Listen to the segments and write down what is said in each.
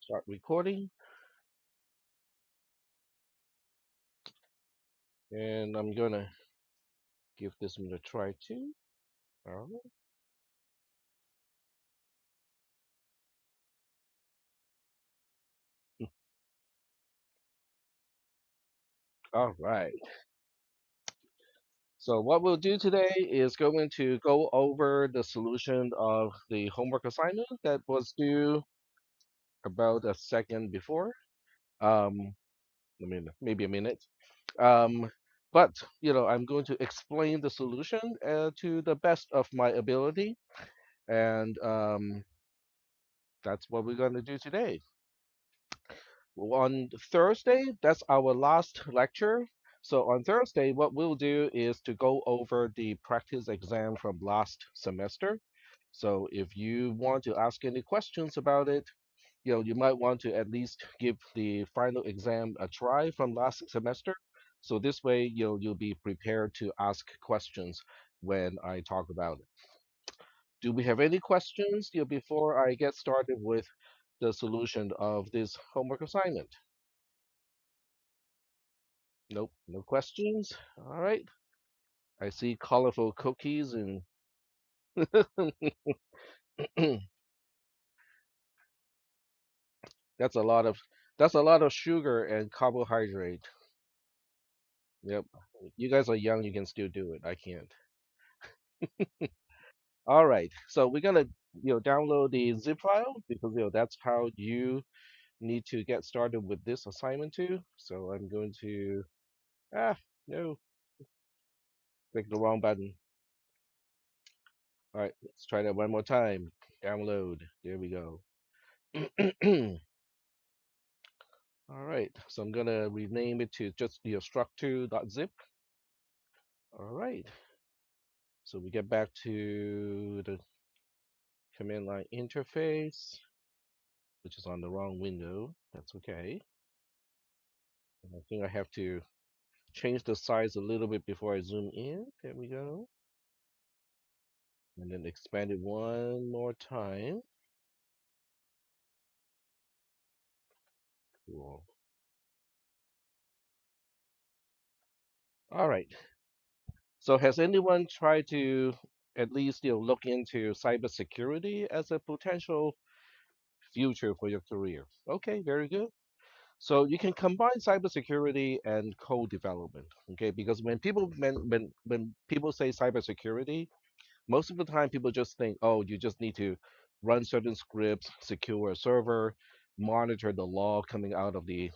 Start recording, and I'm gonna give this one a try too. All right. All right. So what we'll do today is going to go over the solution of the homework assignment that was due about a second before. Um, I mean, maybe a minute. Um, but I'm going to explain the solution to the best of my ability, and that's what we're going to do today. On Thursday, that's our last lecture. So on Thursday, what we'll do is to go over the practice exam from last semester. So if you want to ask any questions about it, you might want to at least give the final exam a try from last semester. So this way, you'll be prepared to ask questions when I talk about it. Do we have any questions, before I get started with the solution of this homework assignment? Nope, no questions. All right. I see colorful cookies and that's a lot of that's a lot of sugar and carbohydrate. Yep. You guys are young, you can still do it. I can't. All right. So we're gonna, download the zip file because that's how you need to get started with this assignment too. So I'm going to no, click the wrong button. All right, let's try that one more time. Download. There we go. All right, so I'm gonna rename it to just struct2.zip. All right, so we get back to the command line interface, which is on the wrong window. That's okay. And I think I have to change the size a little bit before I zoom in. There we go. And then expand it one more time. Cool. All right. So has anyone tried to at least look into cybersecurity as a potential future for your career? Okay, very good. So you can combine cybersecurity and code development, okay? Because when people say cybersecurity, most of the time people just think, oh, you just need to run certain scripts, secure a server, monitor the log coming out of the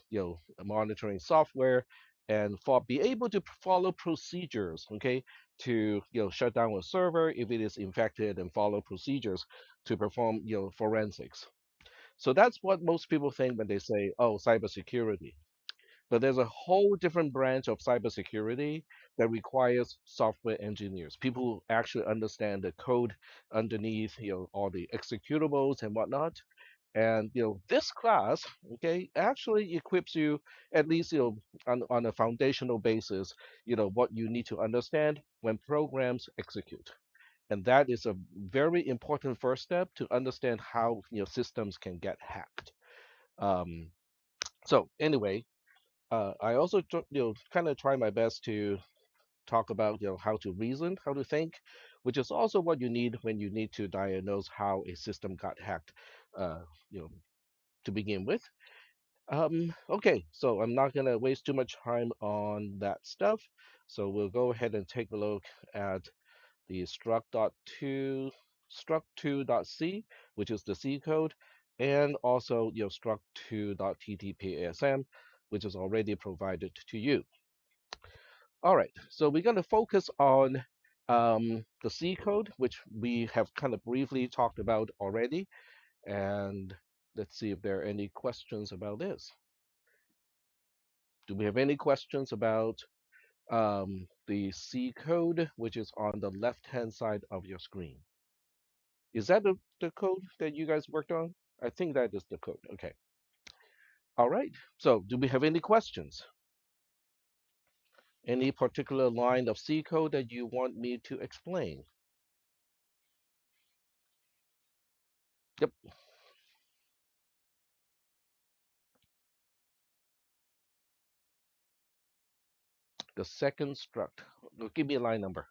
monitoring software, and be able to follow procedures, okay, to shut down a server if it is infected and follow procedures to perform forensics. So that's what most people think when they say, oh, cybersecurity. But there's a whole different branch of cybersecurity that requires software engineers, people who actually understand the code underneath, all the executables and whatnot. And this class, okay, actually equips you at least on a foundational basis, what you need to understand when programs execute. And that is a very important first step to understand how systems can get hacked. Um, so anyway, I also kind of try my best to talk about how to reason, how to think, which is also what you need when you need to diagnose how a system got hacked. Uh, you know, to begin with. Okay, so I'm not gonna waste too much time on that stuff. So we'll go ahead and take a look at the struct2.c, which is the C code, and also struct2.ttpasm, which is already provided to you. All right, so we're going to focus on the C code, which we have kind of briefly talked about already. And let's see if there are any questions about this. Do we have any questions about the C code, which is on the left-hand side of your screen? Is that the code that you guys worked on? I think that is the code. Okay. All right. So do we have any questions? Any particular line of C code that you want me to explain? Yep. the second struct. Give me a line number.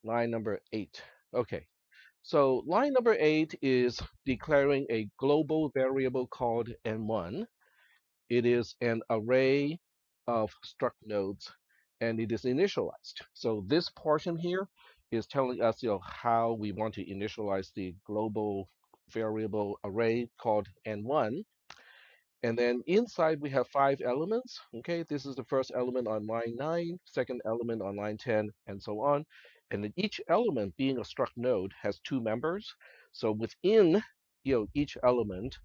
Line number 8. Okay. So line number 8 is declaring a global variable called N1. It is an array of struct nodes, and it is initialized. So this portion here is telling us, how we want to initialize the global variable array called N1. And then inside we have 5 elements. Okay, this is the first element on line 9, second element on line 10, and so on. And then each element, being a struct node, has 2 members. So within each element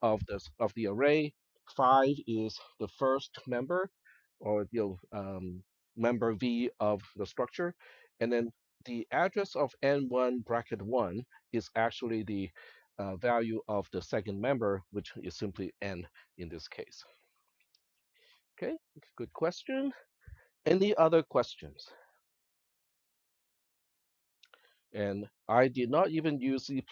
of the array, 5 is the first member, or member V of the structure, and then the address of n1 bracket 1 is actually the value of the second member, which is simply n in this case. Okay, good question. Any other questions? And I did not even use C++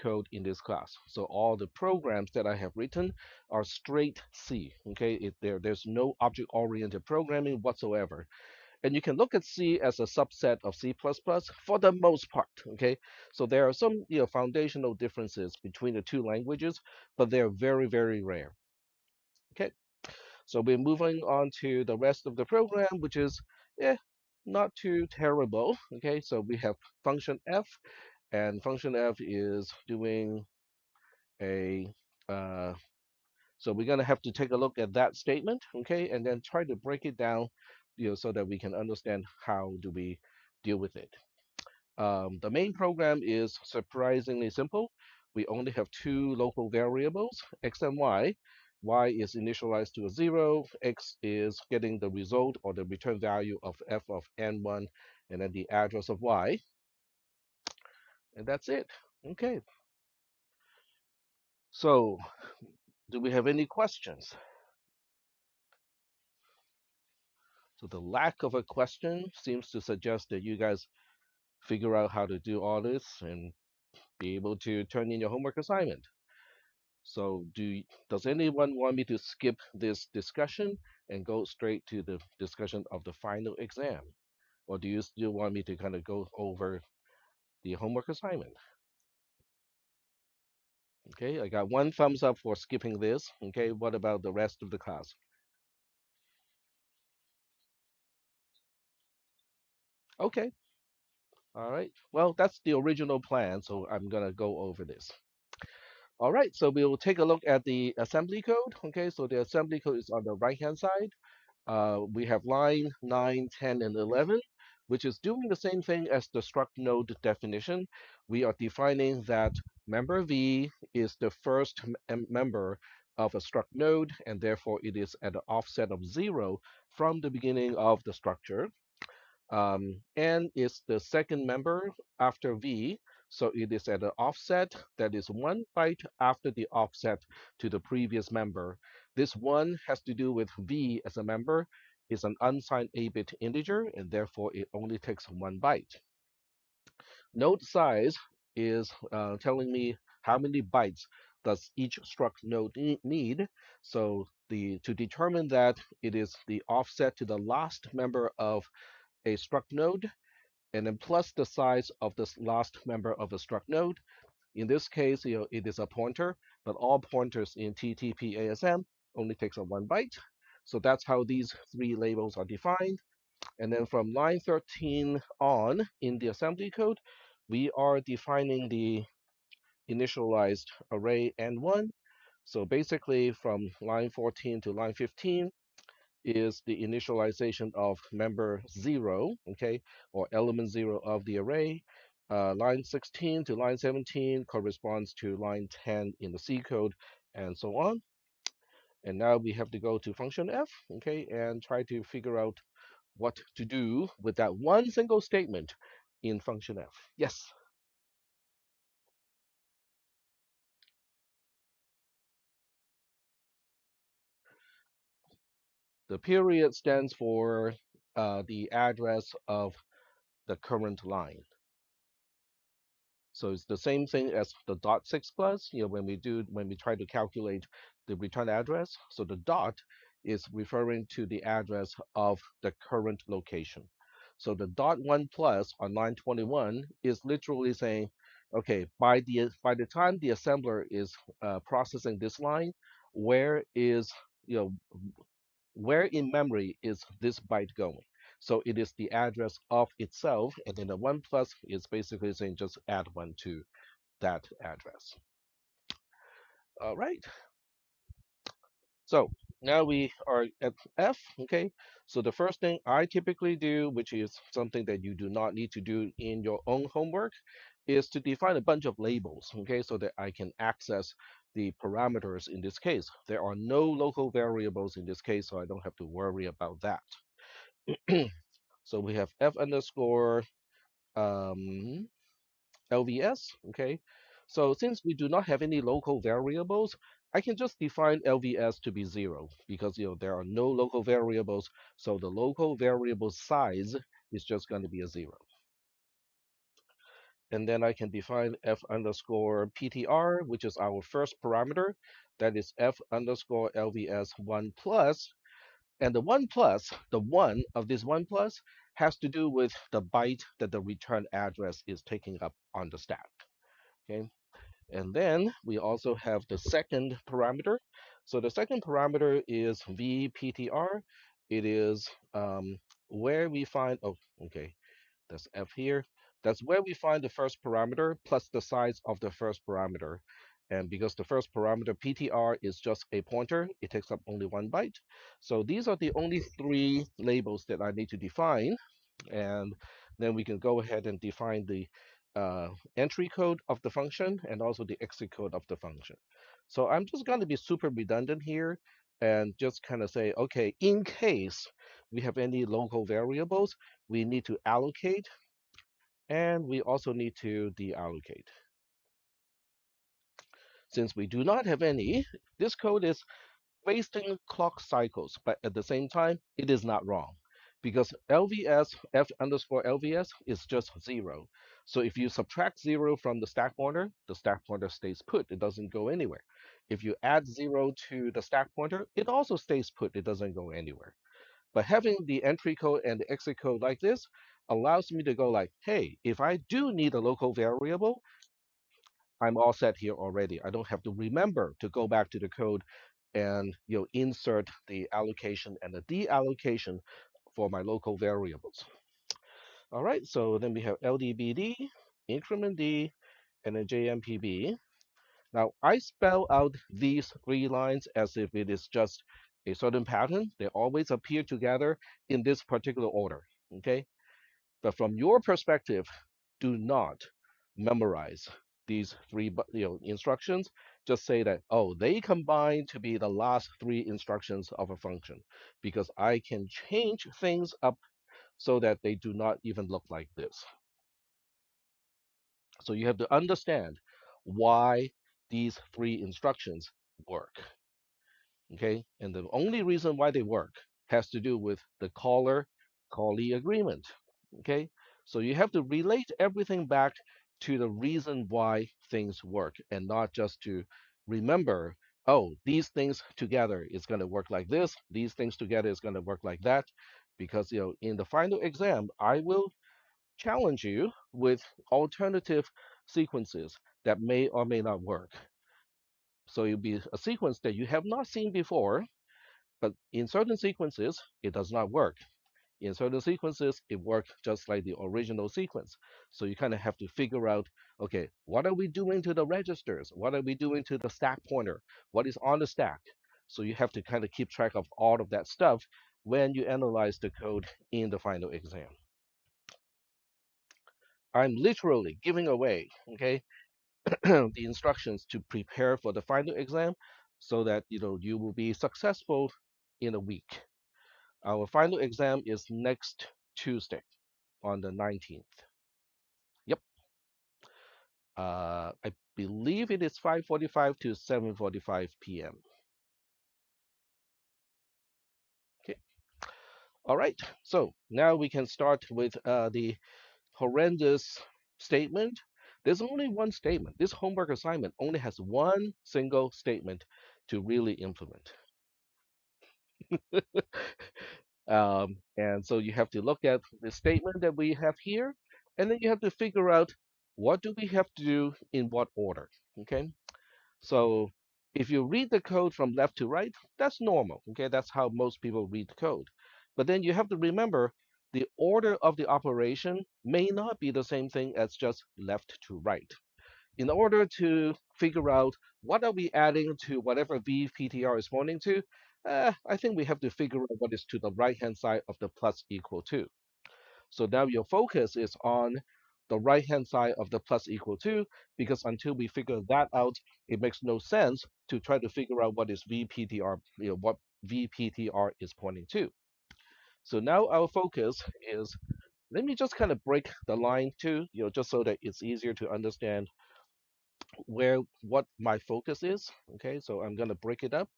code in this class. So all the programs that I have written are straight C. Okay, there's no object-oriented programming whatsoever. And you can look at C as a subset of C++ for the most part. Okay, so there are some foundational differences between the two languages, but they're very, very rare. Okay. So we're moving on to the rest of the program, which is not too terrible. Okay, so we have function f, and function f is doing a, uh, so we're going to have to take a look at that statement, okay, and then try to break it down, so that we can understand how do we deal with it. The main program is surprisingly simple. We only have 2 local variables, x and y. Y is initialized to a 0. X is getting the result or the return value of f of n1, and then the address of y. And that's it. Okay. So, do we have any questions? So the lack of a question seems to suggest that you guys figure out how to do all this and be able to turn in your homework assignment. So does anyone want me to skip this discussion and go straight to the discussion of the final exam? Or do you still want me to kind of go over the homework assignment? Okay, I got 1 thumbs up for skipping this. Okay, what about the rest of the class? Okay, all right. Well, that's the original plan, so I'm gonna go over this. All right, so we will take a look at the assembly code. Okay, so the assembly code is on the right-hand side. We have line 9, 10, and 11, which is doing the same thing as the struct node definition. We are defining that member V is the first member of a struct node, and therefore it is at an offset of 0 from the beginning of the structure. N is the second member after V, so it is at an offset that is 1 byte after the offset to the previous member. This 1 has to do with V as a member is an unsigned 8-bit integer, and therefore it only takes 1 byte. Node size is telling me how many bytes does each struct node need. So to determine that, it is the offset to the last member of a struct node, and then plus the size of this last member of the struct node. In this case, it is a pointer, but all pointers in TTP-ASM only takes a 1 byte. So that's how these 3 labels are defined. And then from line 13 on in the assembly code, we are defining the initialized array N1. So basically from line 14 to line 15, is the initialization of member 0, okay, or element 0 of the array. Line 16 to line 17 corresponds to line 10 in the C code, and so on. And now we have to go to function f, okay, and try to figure out what to do with that one single statement in function f. Yes, the period stands for the address of the current line. So it's the same thing as the .6+, when we try to calculate the return address. So the dot is referring to the address of the current location. So the dot one plus on line 21 is literally saying, okay, by the time the assembler is processing this line, where is you know where in memory is this byte going? So it is the address of itself, and then the one plus is basically saying just add one to that address. All right. So now we are at F, okay? So the first thing I typically do, which is something that you do not need to do in your own homework, is to define a bunch of labels, okay, so that I can access the parameters in this case. There are no local variables in this case, so I don't have to worry about that. So we have F underscore um, LVS, okay? So since we do not have any local variables, I can just define LVS to be 0 because there are no local variables, so the local variable size is just going to be a 0. And then I can define F underscore PTR, which is our first parameter. That is F underscore LVS 1 plus. And the 1 plus, the 1 of this 1 plus, has to do with the byte that the return address is taking up on the stack. Okay. And then we also have the second parameter. So the second parameter is VPTR. It is where we find, oh, okay, that's F here. That's where we find the first parameter plus the size of the first parameter. And because the first parameter PTR is just a pointer, it takes up only 1 byte. So these are the only 3 labels that I need to define. And then we can go ahead and define the entry code of the function and also the exit code of the function. So I'm just going to be super redundant here and just kind of say, okay, in case we have any local variables, we need to allocate and we also need to deallocate. Since we do not have any, this code is wasting clock cycles, but at the same time, it is not wrong because LVS, F underscore LVS is just 0. So if you subtract 0 from the stack pointer stays put. It doesn't go anywhere. If you add 0 to the stack pointer, it also stays put. It doesn't go anywhere. But having the entry code and the exit code like this allows me to go like, hey, if I do need a local variable, I'm all set here already. I don't have to remember to go back to the code and insert the allocation and the deallocation for my local variables. All right, so then we have LDBD, increment D, and then JMPB. Now I spell out these 3 lines as if it is just a certain pattern. They always appear together in this particular order. Okay, but from your perspective, do not memorize these 3 instructions. Just say that, oh, they combine to be the last 3 instructions of a function because I can change things up so that they do not even look like this. So you have to understand why these 3 instructions work. Okay, and the only reason why they work has to do with the caller callee agreement. Okay, so you have to relate everything back to the reason why things work and not just to remember, oh, these things together is going to work like this, these things together is going to work like that, because in the final exam I will challenge you with alternative sequences that may or may not work. So it'll be a sequence that you have not seen before, but in certain sequences, it does not work. In certain sequences, it works just like the original sequence. So you kind of have to figure out, okay, what are we doing to the registers? What are we doing to the stack pointer? What is on the stack? So you have to kind of keep track of all of that stuff when you analyze the code in the final exam. I'm literally giving away, okay, the instructions to prepare for the final exam so that you will be successful in a week. Our final exam is next Tuesday on the 19th. Yep. I believe it is 5:45 to 7:45 p.m. Okay. All right. So now we can start with the horrendous statement. There's only one statement. This homework assignment only has one single statement to really implement. And so you have to look at the statement that we have here, and then you have to figure out what do we have to do in what order. Okay, so if you read the code from left to right, that's normal. Okay, that's how most people read the code. But then you have to remember the order of the operation may not be the same thing as just left to right. In order to figure out what are we adding to whatever VPTR is pointing to, I think we have to figure out what is to the right-hand side of the plus equal to. So now your focus is on the right-hand side of the plus equal to, because until we figure that out, it makes no sense to try to figure out what is VPTR, what VPTR is pointing to. So now our focus is, let me just kind of break the line too, just so that it's easier to understand what my focus is. Okay, so I'm going to break it up.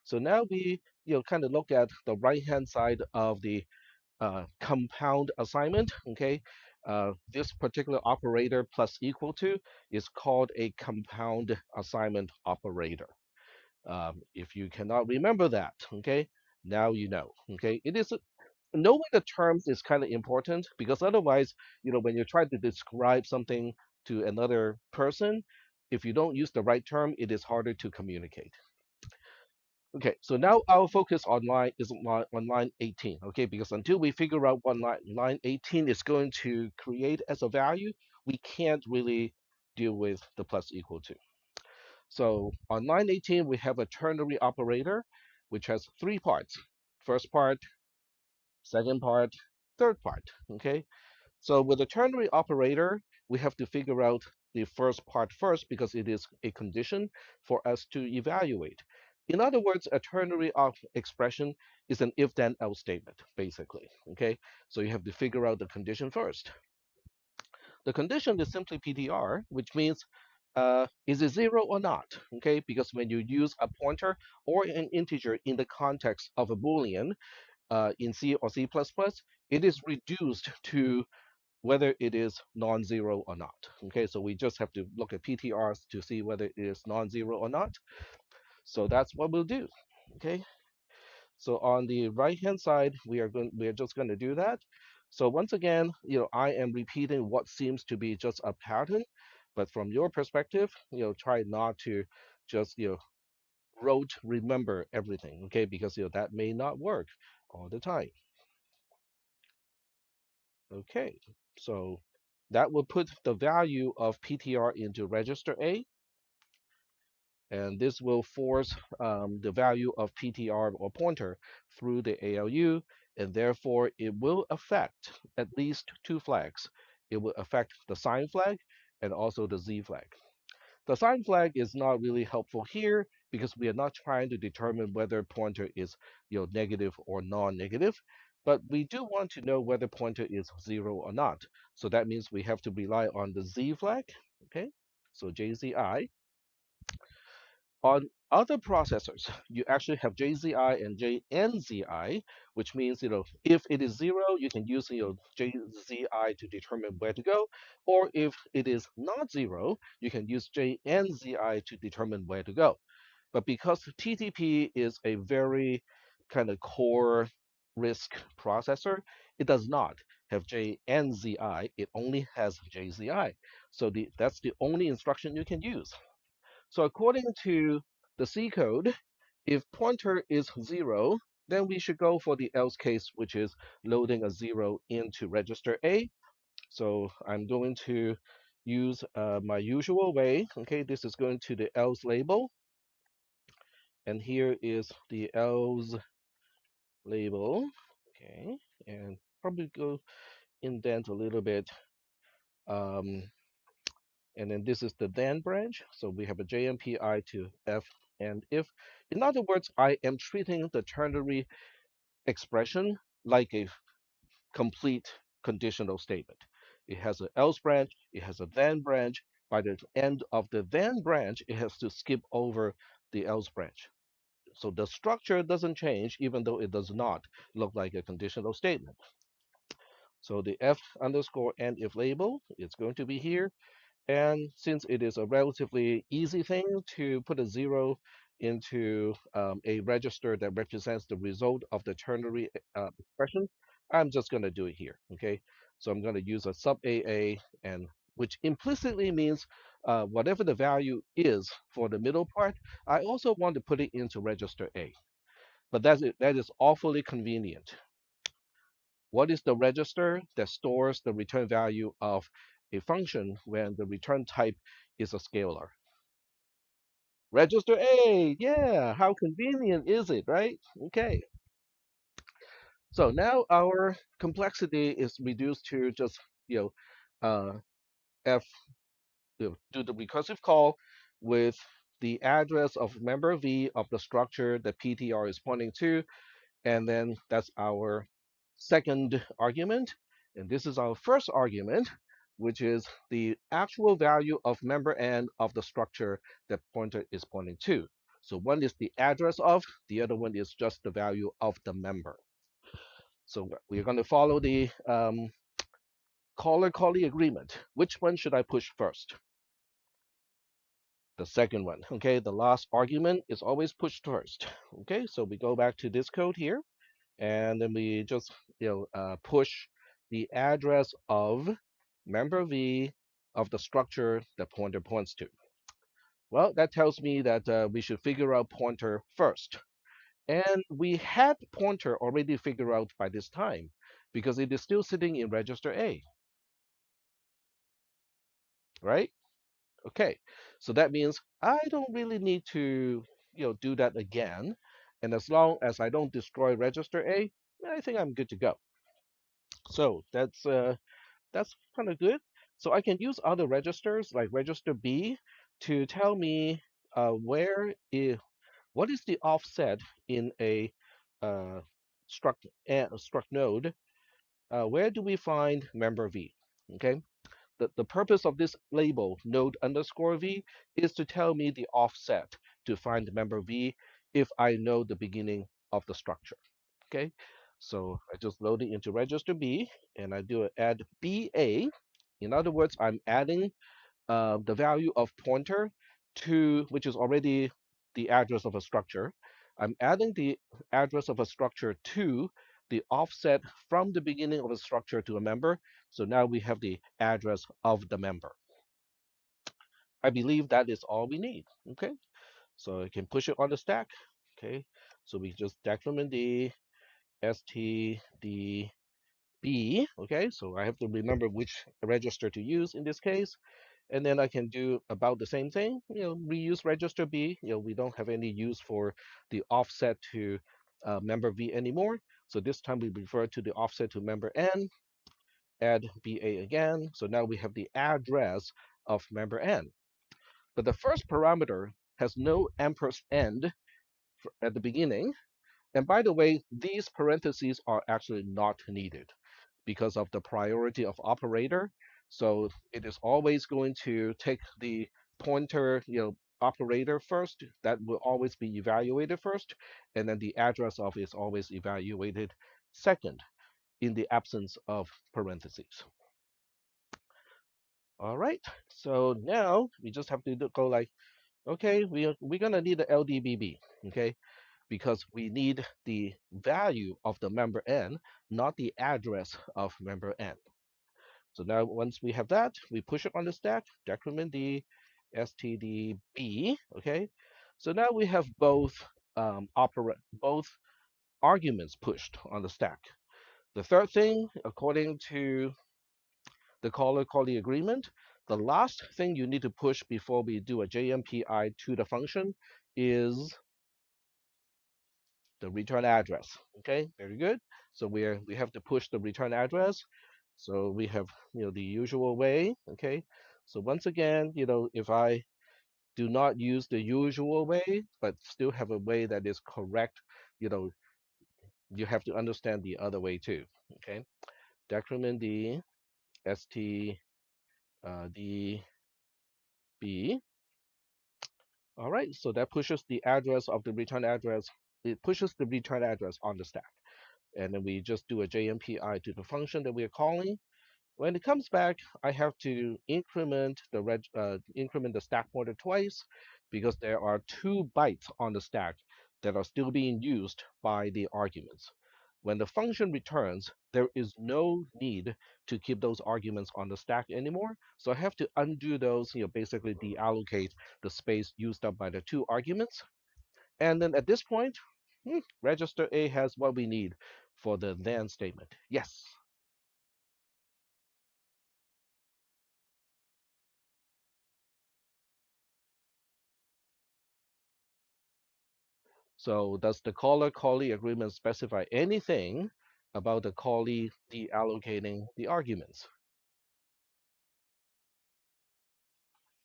So now we kind of look at the right hand side of the compound assignment. Okay, this particular operator plus equal to is called a compound assignment operator. If you cannot remember that, okay, now you know. Okay, it is knowing the terms is kind of important, because otherwise, when you try to describe something to another person, if you don't use the right term, it is harder to communicate. Okay, so now our focus on line is on line 18. Okay, because until we figure out what line 18 is going to create as a value, we can't really deal with the plus equal to. So on line 18, we have a ternary operator, which has three parts. First part, second part, third part. Okay, so with a ternary operator, we have to figure out the first part first, because it is a condition for us to evaluate. In other words, a ternary expression is an if then else statement, basically. Okay, so you have to figure out the condition first. The condition is simply PTR, which means is it zero or not? Okay, because when you use a pointer or an integer in the context of a Boolean in C or C++, it is reduced to whether it is non-zero or not. Okay, so we just have to look at PTRs to see whether it is non-zero or not. So that's what we'll do. Okay, so on the right-hand side, we are just going to do that. So once again, I am repeating what seems to be just a pattern, but from your perspective, try not to just rote remember everything. Okay, because that may not work all the time. Okay, so that will put the value of PTR into register A, and this will force the value of PTR or pointer through the ALU, and therefore it will affect at least two flags. It will affect the sign flag and also the Z flag. The sign flag is not really helpful here, because we are not trying to determine whether pointer is negative or non-negative, but we do want to know whether pointer is zero or not. So that means we have to rely on the Z flag. Okay, so JZI. On other processors, you actually have JZI and JNZI, which means, if it is zero, you can use, JZI to determine where to go, or if it is not zero, you can use JNZI to determine where to go. But because TTP is a very kind of core RISC processor, it does not have JNZI, it only has JZI. So that's the only instruction you can use. So according to the C code, if pointer is zero, then we should go for the else case, which is loading a zero into register A. So I'm going to use my usual way. Okay, this is going to the else label, and here is the else label. Okay, and probably go indent a little bit. Um, and then this is the then branch. So we have a JMPI to F and if. In other words, I am treating the ternary expression like a complete conditional statement. It has an else branch, it has a then branch. By the end of the then branch, it has to skip over the else branch. So the structure doesn't change, even though it does not look like a conditional statement. So the F underscore and if label is going to be here. And since it is a relatively easy thing to put a zero into a register that represents the result of the ternary expression, I'm just going to do it here. Okay, so I'm going to use a sub AA, and which implicitly means whatever the value is for the middle part, I also want to put it into register A. But that is awfully convenient. What is the register that stores the return value of a function when the return type is a scalar? Register A, yeah, how convenient is it, right? Okay, so now our complexity is reduced to just, you know, uh, f, do the recursive call with the address of member V of the structure that PTR is pointing to, and then that's our second argument. And this is our first argument, which is the actual value of member N of the structure that pointer is pointing to. So one is the address of, the other one is just the value of the member. So we're going to follow the caller-callee agreement. Which one should I push first? The second one. Okay, the last argument is always pushed first. Okay, so we go back to this code here, and then we just push the address of member V of the structure the pointer points to. Well, that tells me that we should figure out pointer first. And we had pointer already figured out by this time because it is still sitting in register A, right? Okay, so that means I don't really need to do that again. And as long as I don't destroy register A, I think I'm good to go. So that's kind of good. So I can use other registers like register B to tell me what is the offset in a uh, struct node. Where do we find member V? Okay. The purpose of this label node underscore V is to tell me the offset to find member V if I know the beginning of the structure. Okay, so I just load it into register B and I do add BA. In other words, I'm adding the value of pointer to, which is already the address of a structure. I'm adding the address of a structure to the offset from the beginning of a structure to a member. So now we have the address of the member. I believe that is all we need. Okay, so I can push it on the stack. Okay, so we just decrement the std B, okay, so I have to remember which register to use in this case. And then I can do about the same thing, reuse register B. We don't have any use for the offset to member V anymore. So this time we refer to the offset to member N, add BA again. So now we have the address of member N. But the first parameter has no ampersand at the beginning. And by the way, these parentheses are actually not needed because of the priority of operator. So it is always going to take the pointer, operator first. That will always be evaluated first, and then the address of is always evaluated second in the absence of parentheses. All right. So now we just have to go like, okay, we're gonna need the LDBB, okay, because we need the value of the member N, not the address of member N. So now once we have that, we push it on the stack, decrement D, stdb, okay? So now we have both arguments pushed on the stack. The third thing, according to the caller-callee agreement, the last thing you need to push before we do a JMPI to the function is the return address. Okay, very good. So we have to push the return address. So we have the usual way. Okay. So once again, if I do not use the usual way, but still have a way that is correct, you know, you have to understand the other way too. Okay. Decrement D st d b. All right. So that pushes the address of the return address. It pushes the return address on the stack. And then we just do a JMPI to the function that we are calling. When it comes back, I have to increment the stack pointer twice because there are two bytes on the stack that are still being used by the arguments. When the function returns, there is no need to keep those arguments on the stack anymore. So I have to undo those, basically deallocate the space used up by the two arguments. And then at this point, register A has what we need for the then statement. Yes. So does the caller-callee agreement specify anything about the callee deallocating the arguments?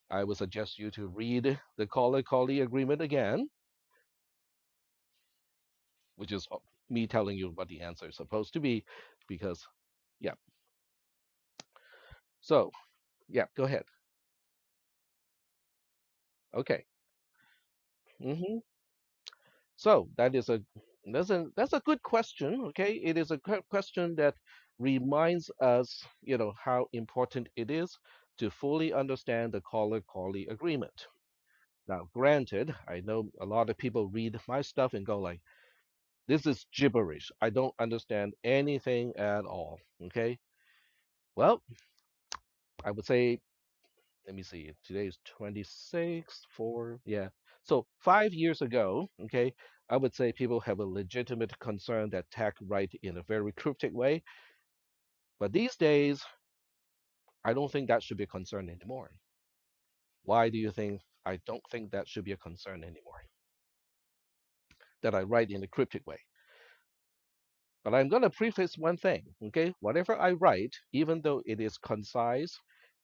I would suggest you to read the caller-callee agreement again, which is me telling you what the answer is supposed to be, because, yeah. So, yeah, go ahead. Okay. hmm So that's a good question. Okay, it is a question that reminds us, how important it is to fully understand the caller-callee agreement. Now, granted, I know a lot of people read my stuff and go like, "This is gibberish. I don't understand anything at all." Okay, well, I would say, let me see. Today is 26, 4, yeah. So 5 years ago, okay, I would say people have a legitimate concern that tech write in a very cryptic way. But these days, I don't think that should be a concern anymore. Why do you think I don't think that should be a concern anymore? That I write in a cryptic way. But I'm going to preface one thing, okay? Whatever I write, even though it is concise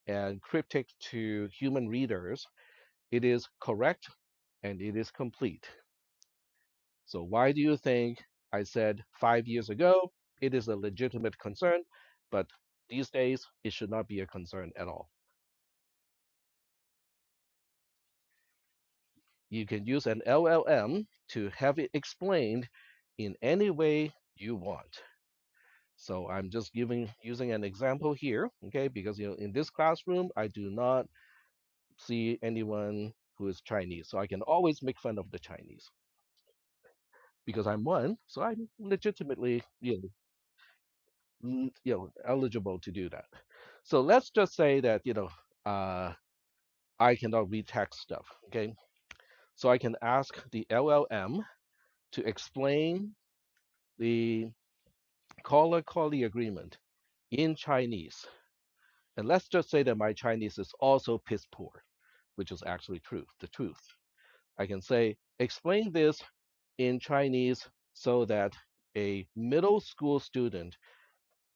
and cryptic to human readers, it is correct and it is complete. So why do you think I said 5 years ago it is a legitimate concern, but these days it should not be a concern at all? You can use an LLM to have it explained in any way you want. So I'm just using an example here, okay? Because in this classroom I do not see anyone who is Chinese, so I can always make fun of the Chinese because I'm one, so I'm legitimately eligible to do that. So let's just say that uh, I cannot read text stuff. Okay, so I can ask the LLM to explain the caller-callee agreement in Chinese, and let's just say that my Chinese is also piss poor, which is actually true, the truth. I can say explain this in Chinese so that a middle school student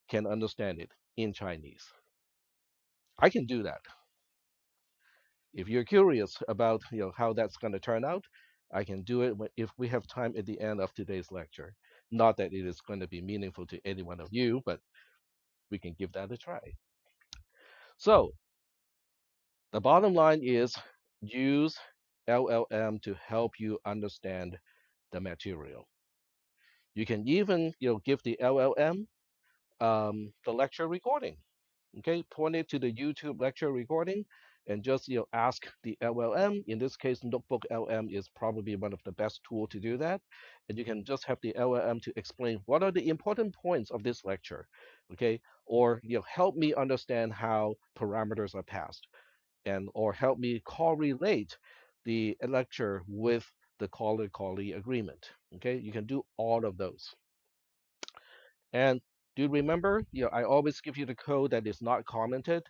can understand it in Chinese. I can do that. If you're curious about how that's going to turn out, I can do it if we have time at the end of today's lecture. Not that it is going to be meaningful to any one of you, but we can give that a try. So the bottom line is use LLM to help you understand the material. You can even give the LLM the lecture recording. Okay, point it to the YouTube lecture recording and just ask the LLM. In this case, Notebook LM is probably one of the best tool to do that. And you can just have the LLM to explain what are the important points of this lecture, okay? Or help me understand how parameters are passed, and or help me correlate the lecture with the caller-callee agreement. Okay, you can do all of those. And do remember, I always give you the code that is not commented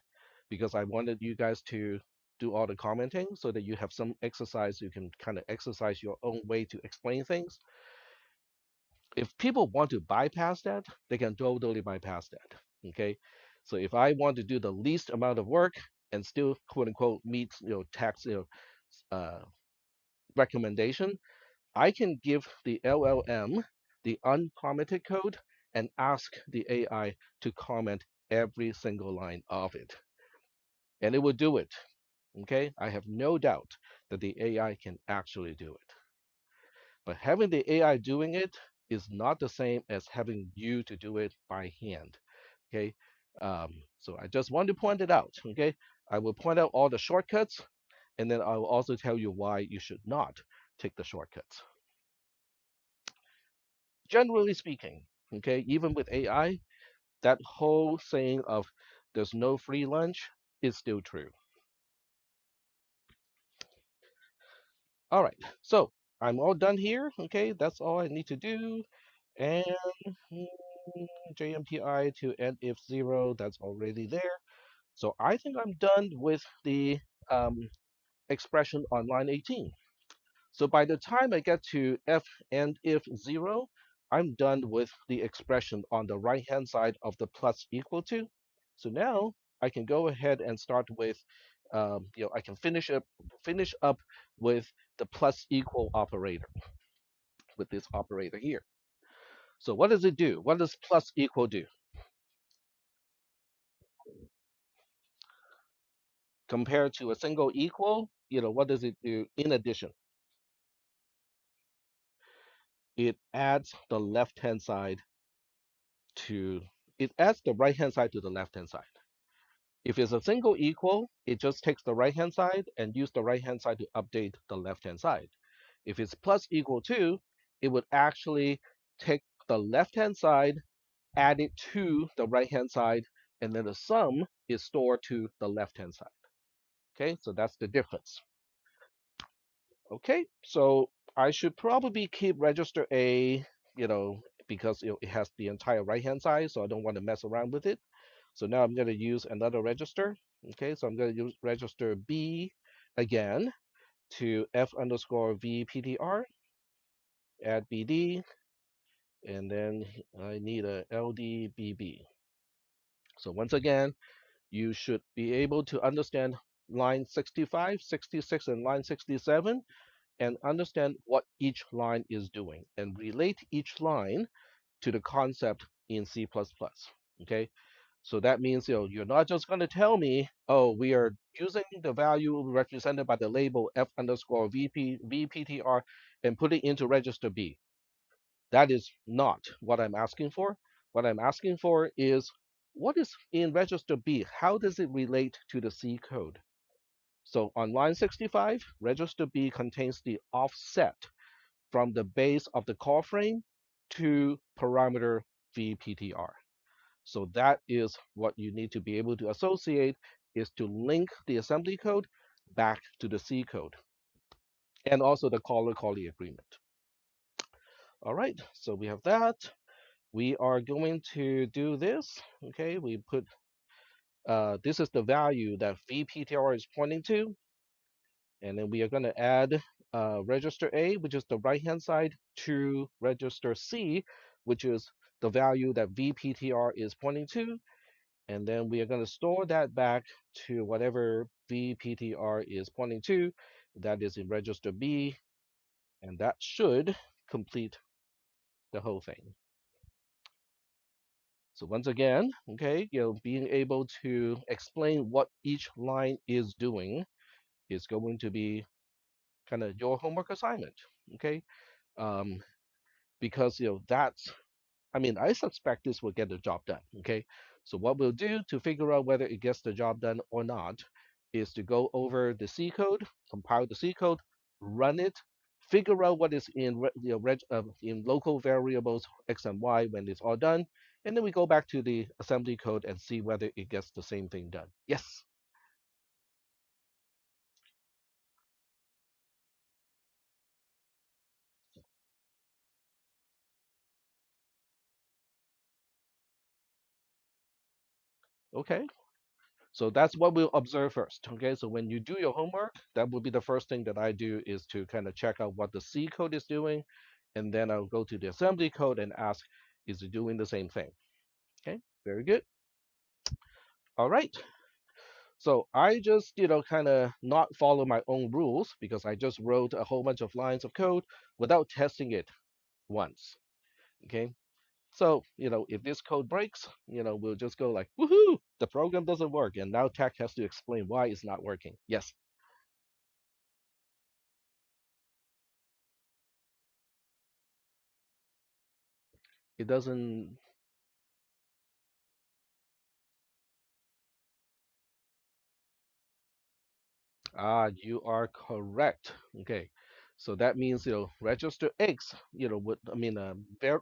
because I wanted you guys to do all the commenting so that you have some exercise. You can kind of exercise your own way to explain things. If people want to bypass that, they can totally bypass that. Okay. So if I want to do the least amount of work and still quote unquote meet tax recommendation, I can give the LLM the uncommented code and ask the AI to comment every single line of it. And it will do it. Okay? I have no doubt that the AI can actually do it. But having the AI doing it is not the same as having you to do it by hand. Okay? So I just want to point it out. Okay? I will point out all the shortcuts And then I will also tell you why you should not take the shortcuts. Generally speaking, okay, even with AI, that whole saying of there's no free lunch is still true. All right, so I'm all done here. Okay, that's all I need to do. And mm, JMPI to end if zero, that's already there. So I think I'm done with the um, expression on line 18. So by the time I get to f and if zero, I'm done with the expression on the right hand side of the plus equal to. So now I can go ahead and start with, I can finish up with the plus equal operator with this operator here. So what does it do? What does plus equal do? Compared to a single equal, what does it do in addition? It adds the left hand side to, it adds the right hand side to the left hand side. If it's a single equal, it just takes the right hand side and use the right hand side to update the left hand side. If it's plus equal to, it would actually take the left hand side, add it to the right hand side, and then the sum is stored to the left hand side. Okay, so that's the difference. Okay, so I should probably keep register A, because it has the entire right hand side, so I don't want to mess around with it. So now I'm going to use another register. Okay, so I'm going to use register B again to F underscore VPTR, add BD, and then I need a LDBB. So once again, you should be able to understand line 65, 66, and line 67 and understand what each line is doing and relate each line to the concept in C++. Okay, so that means you're not just going to tell me, oh, we are using the value represented by the label f underscore VPTR and put it into register B. That is not what I'm asking for. What I'm asking for is what is in register B? How does it relate to the C code? So on line 65, register B contains the offset from the base of the call frame to parameter VPTR. So that is what you need to be able to associate, is to link the assembly code back to the C code and also the caller-callee agreement. All right, so we have that. We are going to do this. Okay, we put, this is the value that VPTR is pointing to. And then we are going to add register A, which is the right-hand side, to register C, which is the value that VPTR is pointing to. And then we are going to store that back to whatever VPTR is pointing to. That is in register B, and that should complete the whole thing. So once again, okay, being able to explain what each line is doing is going to be kind of your homework assignment, okay? Um, because that's, I mean, I suspect this will get the job done. Okay, so what we'll do to figure out whether it gets the job done or not is to go over the C code, compile the C code, run it, figure out what is in in local variables x and y when it's all done, and then we go back to the assembly code and see whether it gets the same thing done. Yes. Okay. So that's what we'll observe first. Okay, so when you do your homework, that will be the first thing that I do, is to kind of check out what the C code is doing, and then I'll go to the assembly code and ask, is it doing the same thing? Okay, very good. All right. So I just, kind of not follow my own rules because I just wrote a whole bunch of lines of code without testing it once. Okay. So, if this code breaks, we'll just go like, woohoo, the program doesn't work. And now tech has to explain why it's not working. Yes. It doesn't. You are correct. Okay. So that means, register X,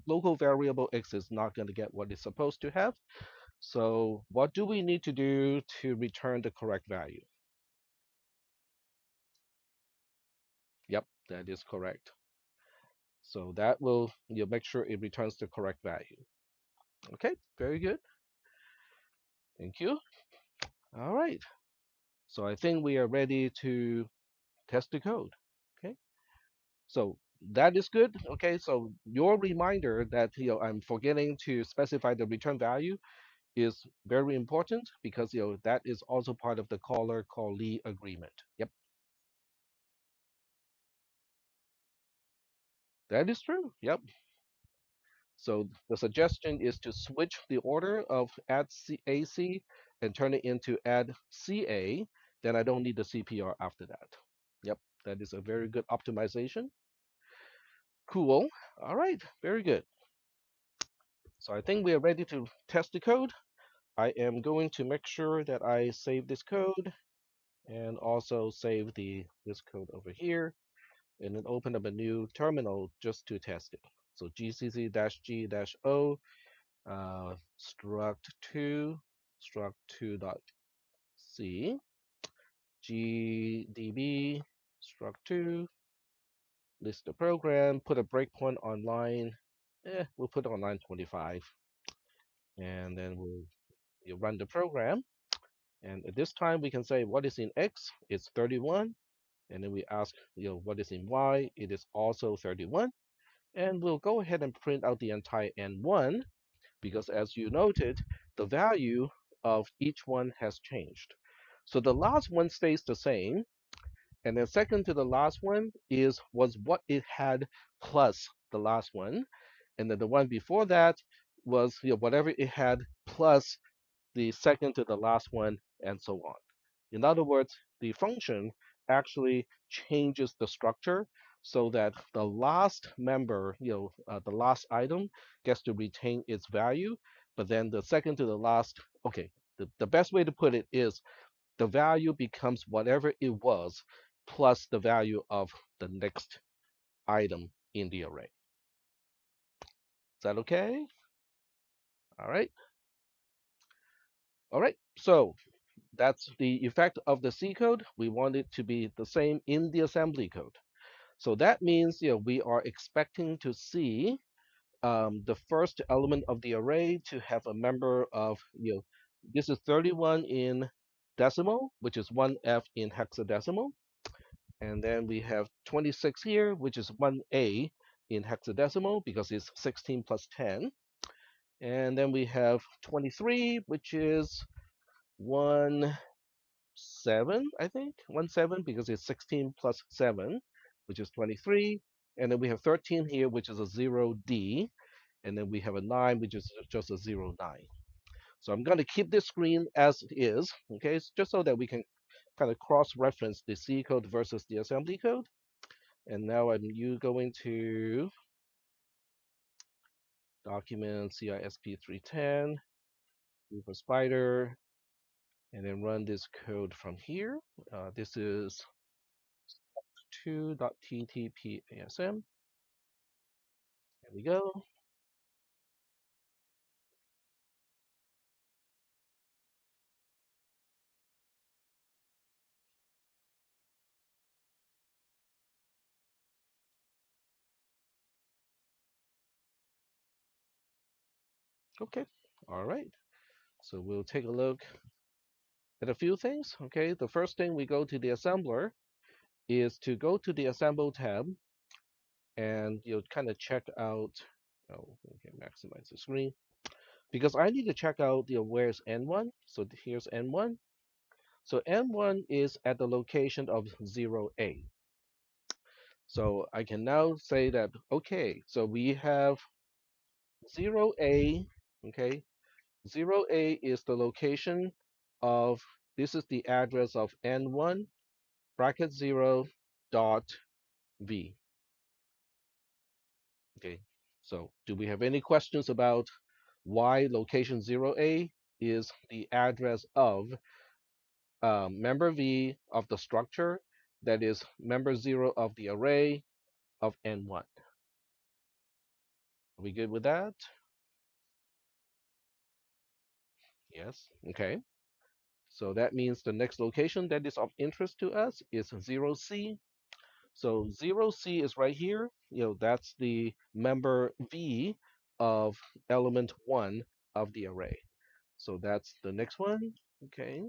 local variable X is not going to get what it's supposed to have. So what do we need to do to return the correct value? Yep, that is correct. So that will, make sure it returns the correct value. Okay, very good. Thank you. All right. So I think we are ready to test the code. Okay. So that is good. Okay. So your reminder that I'm forgetting to specify the return value is very important because that is also part of the caller callee agreement. Yep, that is true. Yep. So the suggestion is to switch the order of add AC and turn it into add CA. Then I don't need the CPR after that. Yep, that is a very good optimization. Cool. All right, very good. So I think we are ready to test the code. I am going to make sure that I save this code and also save this code over here and then open up a new terminal just to test it. So gcc-g-o struct2 struct2.c gdb struct2 list the program, put a breakpoint on line, we'll put it on line 25, and then you run the program. And at this time, we can say what is in X, it's 31. And then we ask, what is in Y, it is also 31. And we'll go ahead and print out the entire N1 because as you noted, the value of each one has changed. So the last one stays the same, and then second to the last one was what it had plus the last one, and then the one before that was whatever it had plus the second to the last one, and so on. In other words, the function actually changes the structure so that the last member, the last item gets to retain its value, but then the second to the last, okay, the best way to put it is the value becomes whatever it was plus the value of the next item in the array. Is that okay? All right. All right. So that's the effect of the C code. We want it to be the same in the assembly code. So that means we are expecting to see the first element of the array to have a member of this is 31 in decimal, which is 1F in hexadecimal, and then we have 26 here, which is 1A in hexadecimal because it's 16 plus 10, and then we have 23, which is 1 7, I think 1 7 because it's 16 plus 7, which is 23, and then we have 13 here, which is a 0D, and then we have a 9, which is just a 0 9. So I'm going to keep this screen as is, okay, just so that we can kind of cross-reference the C code versus the assembly code. And now I'm going to document CISP 310, do for spider, and then run this code from here. This is 2.ttpasm. There we go. Okay. All right. So we'll take a look at a few things. Okay. The first thing we go to the assembler is to go to the assemble tab and you'll kind of check out. Oh, okay, maximize the screen because I need to check out where's N1. So here's N1. So N1 is at the location of 0A. So I can now say that, okay, so we have 0A, okay, 0A is the location of, this is the address of N1 bracket 0 dot V. Okay, so do we have any questions about why location 0A is the address of member V of the structure that is member 0 of the array of N1. Are we good with that? Yes. Okay. So that means the next location that is of interest to us is 0C. So 0C is right here. That's the member V of element 1 of the array. So that's the next one. Okay.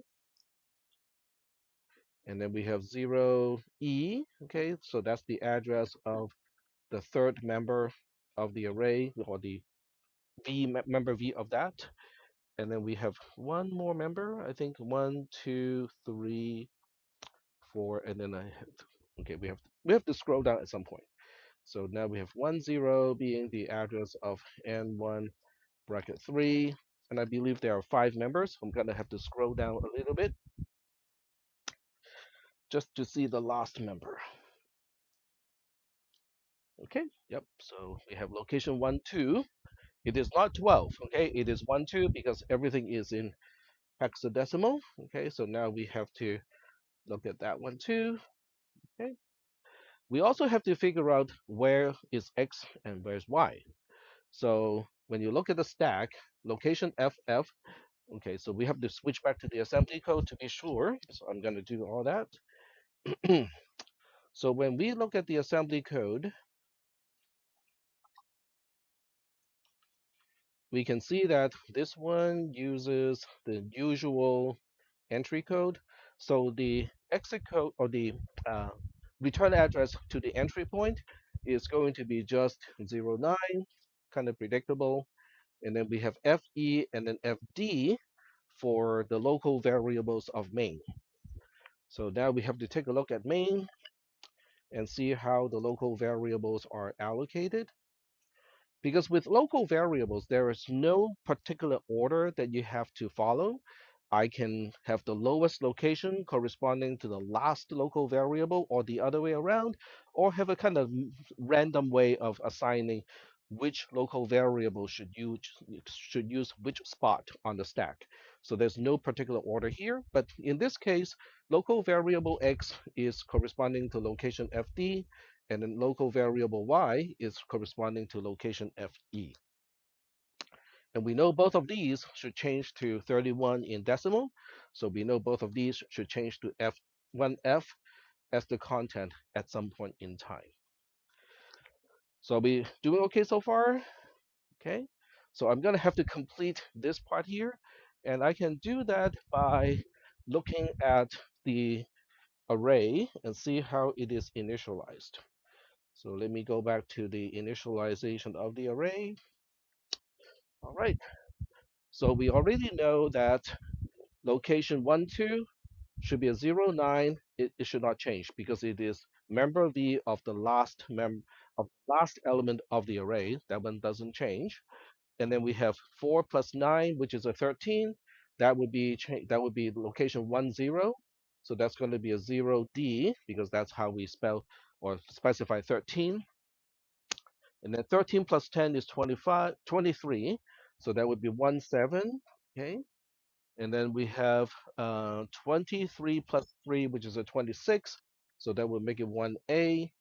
And then we have 0E. Okay. So that's the address of the third member of the array, or the member V of that. And then we have one more member, I think 1, 2, 3, 4, and then okay, we have to scroll down at some point. So now we have 1, 0 being the address of N1 bracket 3, and I believe there are 5 members. I'm gonna have to scroll down a little bit just to see the last member. Okay, yep. So we have location 1, 2. It is not 12. Okay, it is 1, 2 because everything is in hexadecimal. Okay, so now we have to look at that one too. Okay. We also have to figure out where is X and where's Y. So when you look at the stack, location FF, okay, so we have to switch back to the assembly code to be sure. So I'm going to do all that. So when we look at the assembly code, we can see that this one uses the usual entry code. So the exit code, or the uh, return address to the entry point, is going to be just 09, kind of predictable. And then we have FE and then FD for the local variables of main. So now we have to take a look at main and see how the local variables are allocated. Because with local variables, there is no particular order that you have to follow. I can have the lowest location corresponding to the last local variable, or the other way around, or have a kind of random way of assigning which local variable should use which spot on the stack. So there's no particular order here, but in this case, local variable x is corresponding to location fd, and then local variable y is corresponding to location fe. And we know both of these should change to 31 in decimal. So we know both of these should change to F1F as the content at some point in time. So are we doing okay so far? Okay. So I'm going to have to complete this part here. And I can do that by looking at the array and see how it is initialized. So let me go back to the initialization of the array. All right. So we already know that location 1, 2 should be a 0, 9. It should not change because it is member V of the last element of the array. That one doesn't change. And then we have 4 plus 9, which is a 13. That would be location 1, 0. So that's going to be a 0D because that's how we spell or specify 13. And then 13 plus 10 is 25, 23. So that would be 1, 7. Okay. And then we have 23 plus 3, which is a 26. So that would make it 1A.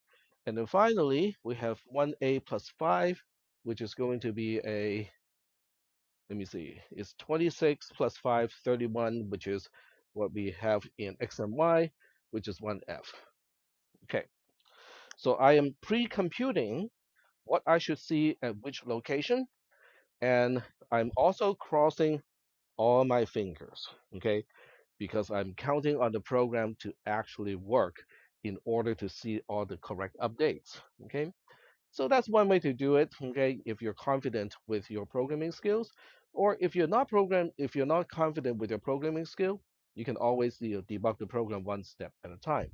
And then finally, we have 1A plus 5, which is going to be let me see, it's 26 plus 5, 31, which is what we have in X and Y, which is 1F. Okay, so I am pre-computing what I should see at which location, and I'm also crossing all my fingers, okay, because I'm counting on the program to actually work in order to see all the correct updates, okay? So that's one way to do it, okay, if you're confident with your programming skills. Or if you're not confident with your programming skill, you can always debug the program one step at a time.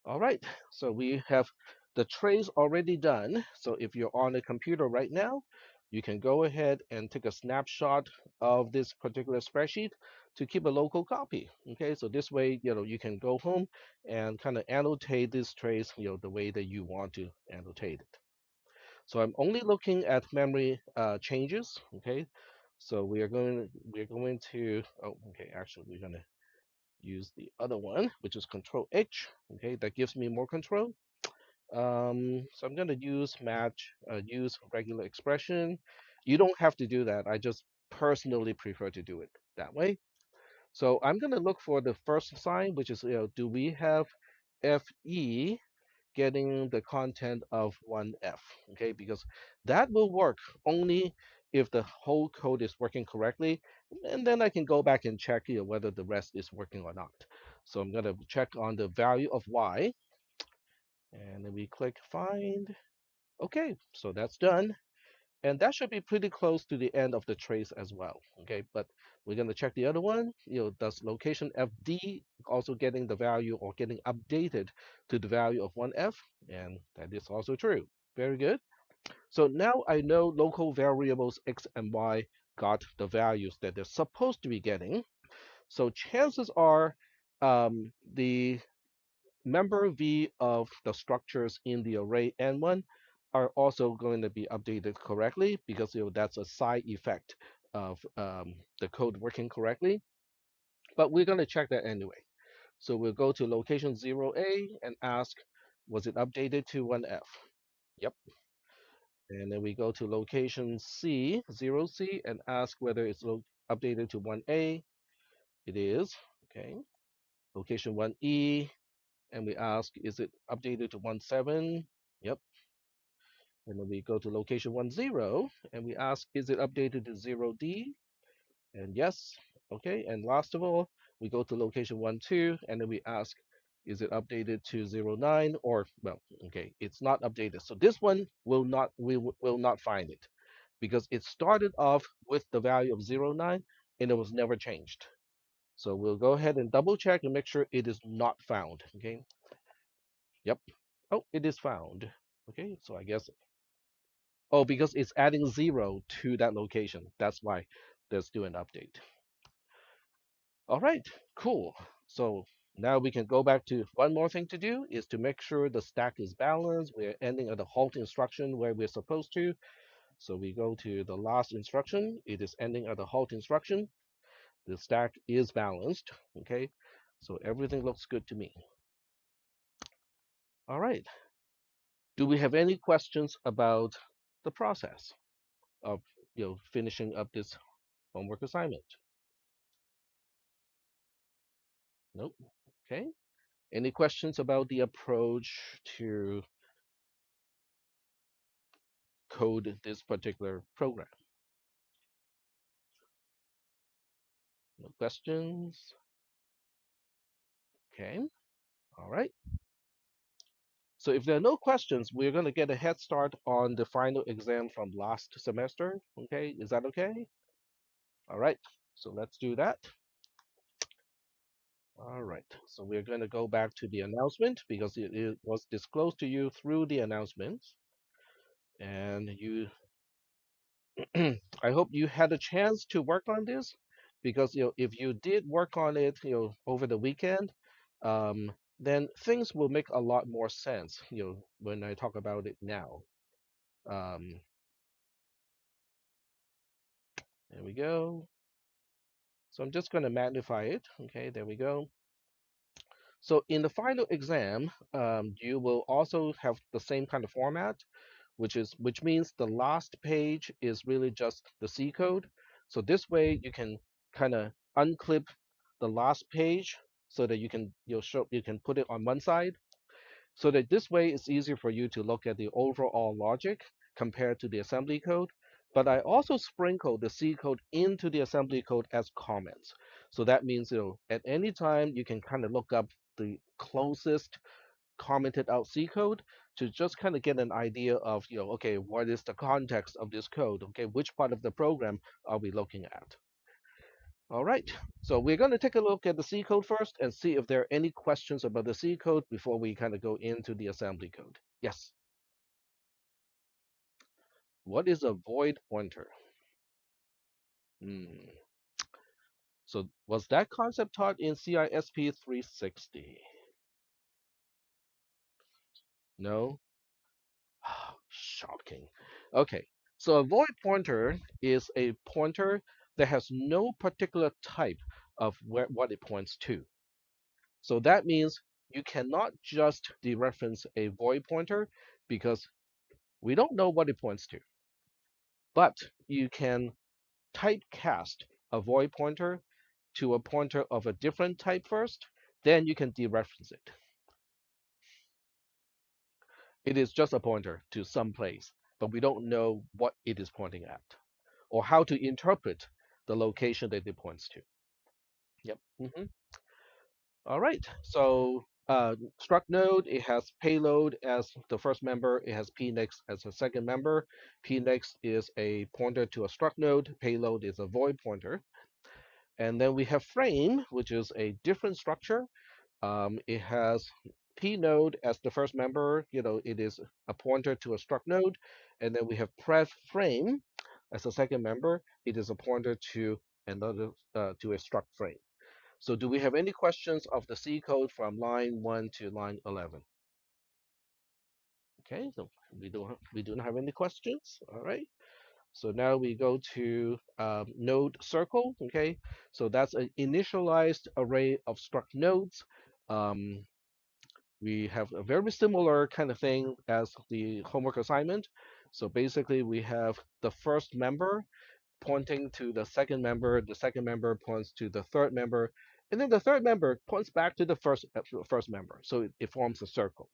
All right, so we have the trace already done. So if you're on a computer right now, you can go ahead and take a snapshot of this particular spreadsheet to keep a local copy. Okay, so this way, you can go home and kind of annotate this trace, the way that you want to annotate it. So I'm only looking at memory changes. Okay, so we're going to. Oh, okay. Actually, we're gonna use the other one, which is Control H. Okay, that gives me more control. So I'm gonna use regular expression. You don't have to do that. I just personally prefer to do it that way. So I'm gonna look for the first sign, which is, do we have FE getting the content of 1F? Okay, because that will work only if the whole code is working correctly, and then I can go back and check, whether the rest is working or not. So I'm gonna check on the value of Y, and then we click find. Okay, so that's done. And that should be pretty close to the end of the trace as well. Okay, but we're going to check the other one. Does location FD also getting the value or getting updated to the value of 1F? And that is also true. Very good. So now I know local variables X and Y got the values that they're supposed to be getting. So chances are the member V of the structures in the array N1 are also going to be updated correctly because that's a side effect of the code working correctly. But we're going to check that anyway. So we'll go to location 0A and ask, was it updated to 1F? Yep. And then we go to location C, 0C, and ask whether it's updated to 1A. It is. Okay. Location 1E, and we ask, is it updated to 1.7? Yep. And then we go to location 1.0 and we ask, is it updated to 0D? And yes. Okay. And last of all, we go to location 1.2 and then we ask, is it updated to 0.9? Or, well, okay, it's not updated. So this one will not find it because it started off with the value of 0.9 and it was never changed. So we'll go ahead and double check and make sure it is not found. Okay. Yep. Oh, it is found. Okay, so I guess, oh, because it's adding 0 to that location. That's why there's still an update. All right, cool. So now we can go back to one more thing to do is to make sure the stack is balanced. We're ending at the halt instruction where we're supposed to. So we go to the last instruction. It is ending at the halt instruction. The stack is balanced. Okay, so everything looks good to me. All right. Do we have any questions about the process of finishing up this homework assignment? Nope. Okay. Any questions about the approach to code this particular program? No questions? Okay. All right. So if there are no questions, we're going to get a head start on the final exam from last semester. Okay. Is that okay? All right. So let's do that. All right. So we're going to go back to the announcement because it was disclosed to you through the announcements. And I hope you had a chance to work on this because if you did work on it over the weekend, then things will make a lot more sense when I talk about it now. Um, there we go. So I'm just going to magnify it. Okay, there we go. So in the final exam, you will also have the same kind of format, which means the last page is really just the C code. So this way you can kind of unclip the last page so that you can put it on one side. So that this way it's easier for you to look at the overall logic compared to the assembly code. But I also sprinkle the C code into the assembly code as comments. So that means at any time you can kind of look up the closest commented out C code to just kind of get an idea of, okay, what is the context of this code? Okay, which part of the program are we looking at? All right, so we're going to take a look at the C code first and see if there are any questions about the C code before we kind of go into the assembly code. Yes, what is a void pointer? Hmm. So was that concept taught in CISP 360? No? Shocking. Okay, so a void pointer is a pointer that has no particular type of what it points to. So that means you cannot just dereference a void pointer because we don't know what it points to, but you can typecast a void pointer to a pointer of a different type first, then you can dereference it. It is just a pointer to some place, but we don't know what it is pointing at or how to interpret the location that it points to. Yep. All right. So struct node, it has payload as the first member. It has pnext as a second member. Pnext is a pointer to a struct node. Payload is a void pointer. And then we have frame, which is a different structure. It has p node as the first member. It is a pointer to a struct node. And then we have pref frame as a second member. It is a pointer to another to a struct frame. So do we have any questions of the C code from line 1 to line 11? Okay, so we do not have any questions. All right. So now we go to node circle. Okay, so that's an initialized array of struct nodes. Um, we have a very similar kind of thing as the homework assignment. So basically, we have the first member pointing to the second member points to the third member, and then the third member points back to the first member. So it forms a circle.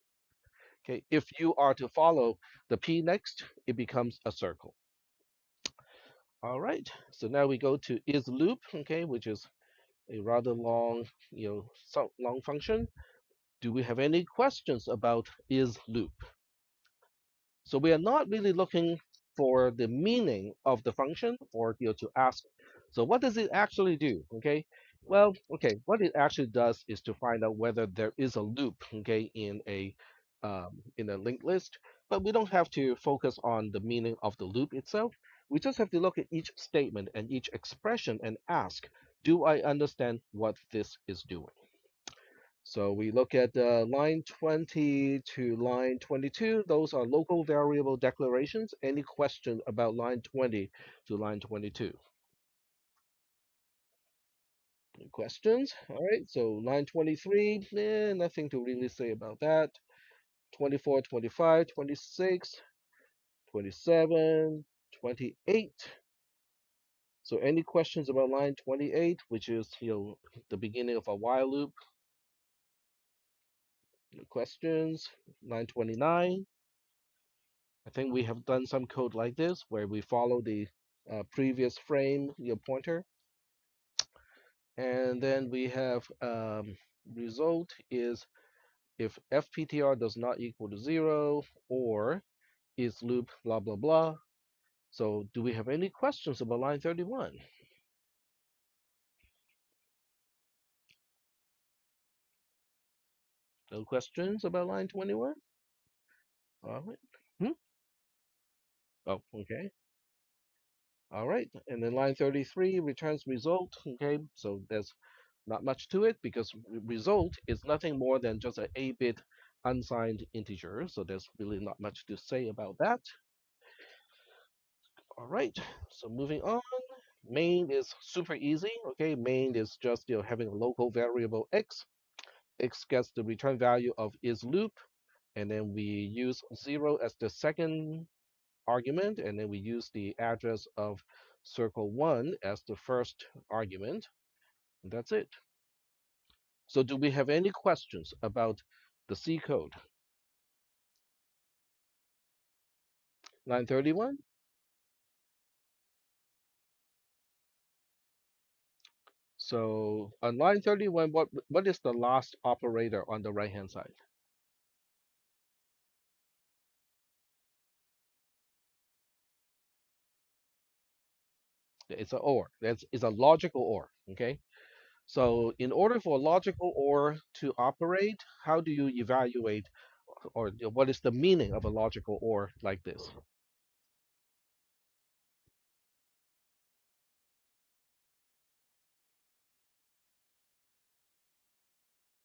Okay, if you are to follow the p next, it becomes a circle. All right, so now we go to is loop, okay, which is a rather long, long function. Do we have any questions about is loop? So we are not really looking for the meaning of the function or to ask, so what does it actually do? Okay. Well, okay, what it actually does is to find out whether there is a loop, okay, in a linked list, but we don't have to focus on the meaning of the loop itself. We just have to look at each statement and each expression and ask, do I understand what this is doing? So we look at line 20 to line 22. Those are local variable declarations. Any question about line 20 to line 22? Any questions? All right, so line 23, nothing to really say about that. 24, 25, 26, 27, 28. So any questions about line 28, which is, the beginning of a while loop? No questions? Line 29. I think we have done some code like this where we follow the previous frame, pointer. And then we have result is if fptr does not equal to 0 or is loop blah, blah, blah. So do we have any questions about line 31? No questions about line 21? All right. Hmm? Oh, okay. All right. And then line 33 returns result. Okay. So there's not much to it because result is nothing more than just an 8-bit unsigned integer. So there's really not much to say about that. All right. So moving on. Main is super easy. Okay. Main is just having a local variable x. X gets the return value of is loop. And then we use 0 as the second argument. And then we use the address of circle 1 as the first argument. And that's it. So do we have any questions about the C code? Line 31? So on line 31, what is the last operator on the right-hand side? It's an OR. It's a logical OR, okay? So in order for a logical OR to operate, how do you evaluate or what is the meaning of a logical OR like this?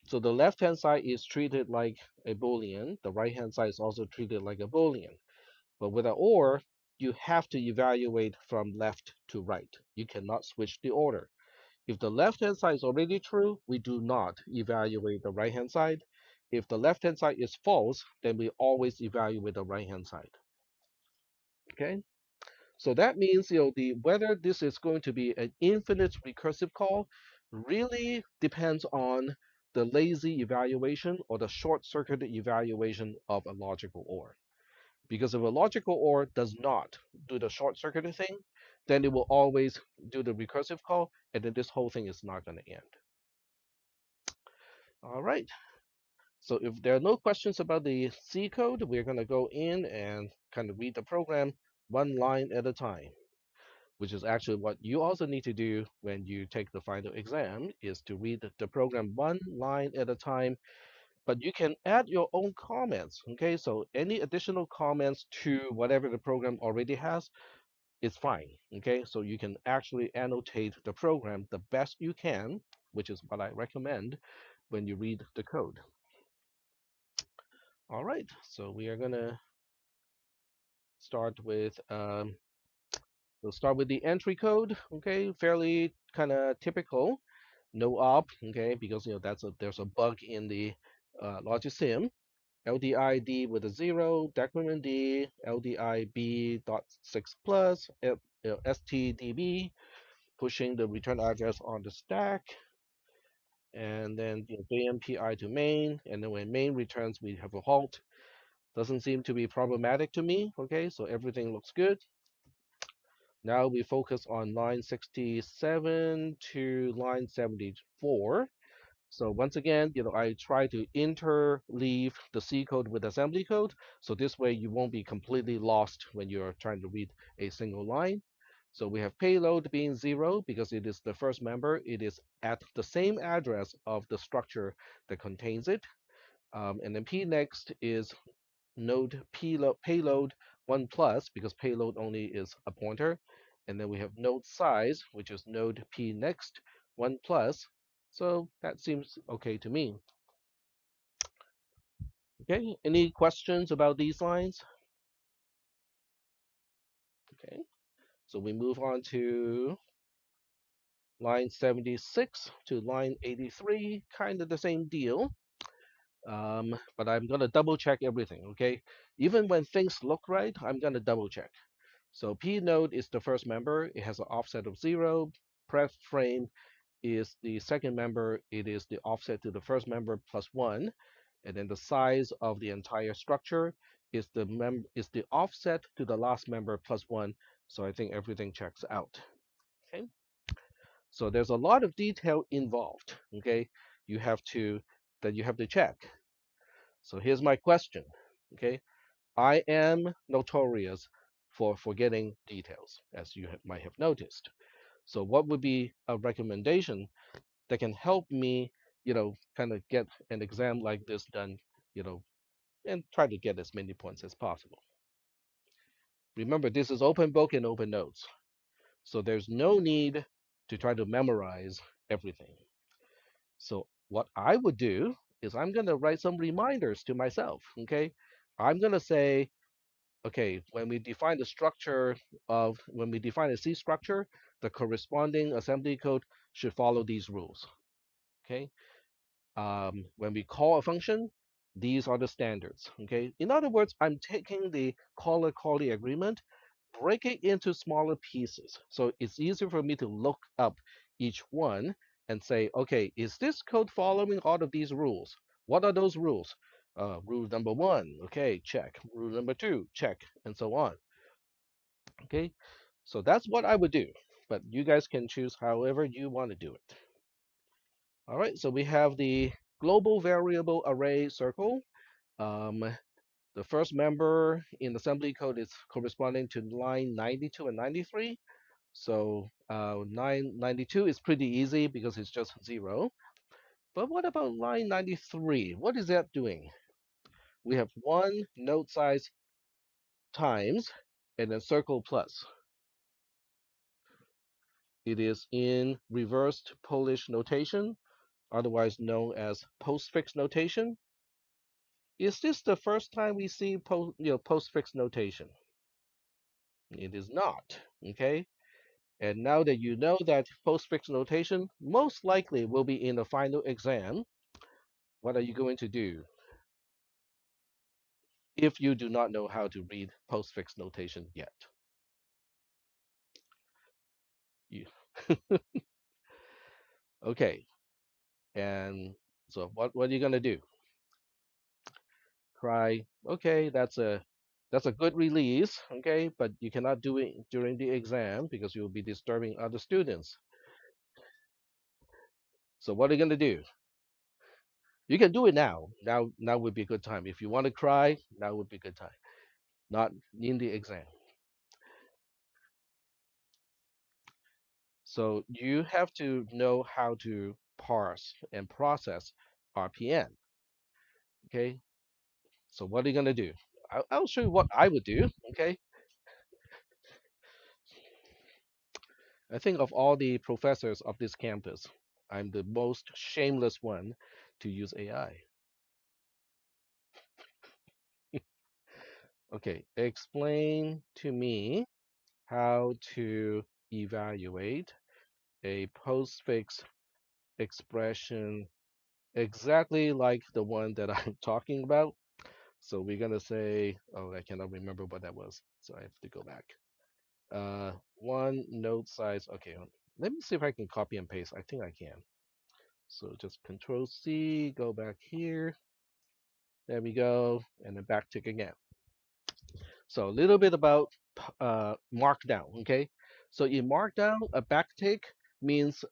So the left-hand side is treated like a Boolean. The right-hand side is also treated like a Boolean. But with an OR, you have to evaluate from left to right. You cannot switch the order. If the left-hand side is already true, we do not evaluate the right-hand side. If the left-hand side is false, then we always evaluate the right-hand side. Okay? So that means, the whether this is going to be an infinite recursive call really depends on the lazy evaluation or the short-circuit evaluation of a logical OR. Because if a logical OR does not do the short-circuited thing, then it will always do the recursive call, and then this whole thing is not going to end. All right. So if there are no questions about the C code, we're going to go in and kind of read the program one line at a time, which is actually what you also need to do when you take the final exam, is to read the program one line at a time. But you can add your own comments. Okay, so any additional comments to whatever the program already has is fine. Okay, so you can actually annotate the program the best you can, which is what I recommend when you read the code. All right, so we are gonna start with we'll start with the entry code. Okay, fairly kind of typical. No op. Okay, because there's a bug in the logisim. LDID with a 0, decrement D, LDIB dot 6 plus, STDB, pushing the return address on the stack, and then JMPI to main, and then when main returns, we have a halt. Doesn't seem to be problematic to me. Okay, so everything looks good. Now we focus on line 67 to line 74. So once again, I try to interleave the C code with assembly code. So this way you won't be completely lost when you're trying to read a single line. So we have payload being 0 because it is the first member. It is at the same address of the structure that contains it. And then P next is node payload 1 plus because payload only is a pointer. And then we have node size, which is node P next 1 plus. So that seems okay to me. Okay, any questions about these lines? Okay, so we move on to line 76 to line 83, kind of the same deal. But I'm going to double check everything, okay? Even when things look right, I'm going to double check. So P node is the first member. It has an offset of 0. Pref frame is the second member. It is the offset to the first member plus 1. And then the size of the entire structure is the offset to the last member plus 1. So I think everything checks out. Okay. So there's a lot of detail involved. Okay. You have to check. So here's my question. Okay. I am notorious for forgetting details, as you might have noticed. So what would be a recommendation that can help me, kind of get an exam like this done, you know, and try to get as many points as possible. Remember, this is open book and open notes, so there's no need to try to memorize everything. So what I would do is I'm going to write some reminders to myself. Okay, I'm going to say, okay, when we define a C structure, the corresponding assembly code should follow these rules. Okay, when we call a function, these are the standards. Okay, in other words, I'm taking the caller calling agreement, break it into smaller pieces, so it's easier for me to look up each one and say, okay, is this code following all of these rules? What are those rules? Rule number 1, okay, check. Rule number 2, check, and so on. Okay, so that's what I would do, but you guys can choose however you want to do it. All right, so we have the global variable array circle. Um, the first member in assembly code is corresponding to line 92 and 93. So 992 is pretty easy because it's just 0. But what about line 93? What is that doing? We have one node size times and then circle plus. It is in reversed Polish notation, otherwise known as postfix notation. Is this the first time we see postfix notation? It is not. Okay. And now that you know that postfix notation most likely will be in the final exam, what are you going to do if you do not know how to read postfix notation yet? You, okay, and so what are you gonna do? Cry? Okay, that's a good release. Okay, but you cannot do it during the exam because you'll be disturbing other students. So what are you gonna do? You can do it now. Now would be a good time. If you want to cry, now would be a good time. Not in the exam. So you have to know how to parse and process RPN. Okay. So what are you gonna do? I'll show you what I would do. Okay. I think of all the professors of this campus, I'm the most shameless one to use AI. Okay. Explain to me how to evaluate a postfix expression exactly like the one that I'm talking about. So we're gonna say, oh, I cannot remember what that was, so I have to go back. One node size. Okay, let me see if I can copy and paste. I think I can. So just Control C, go back here. There we go, and then back tick again. So a little bit about Markdown. Okay, so in Markdown, a backtick means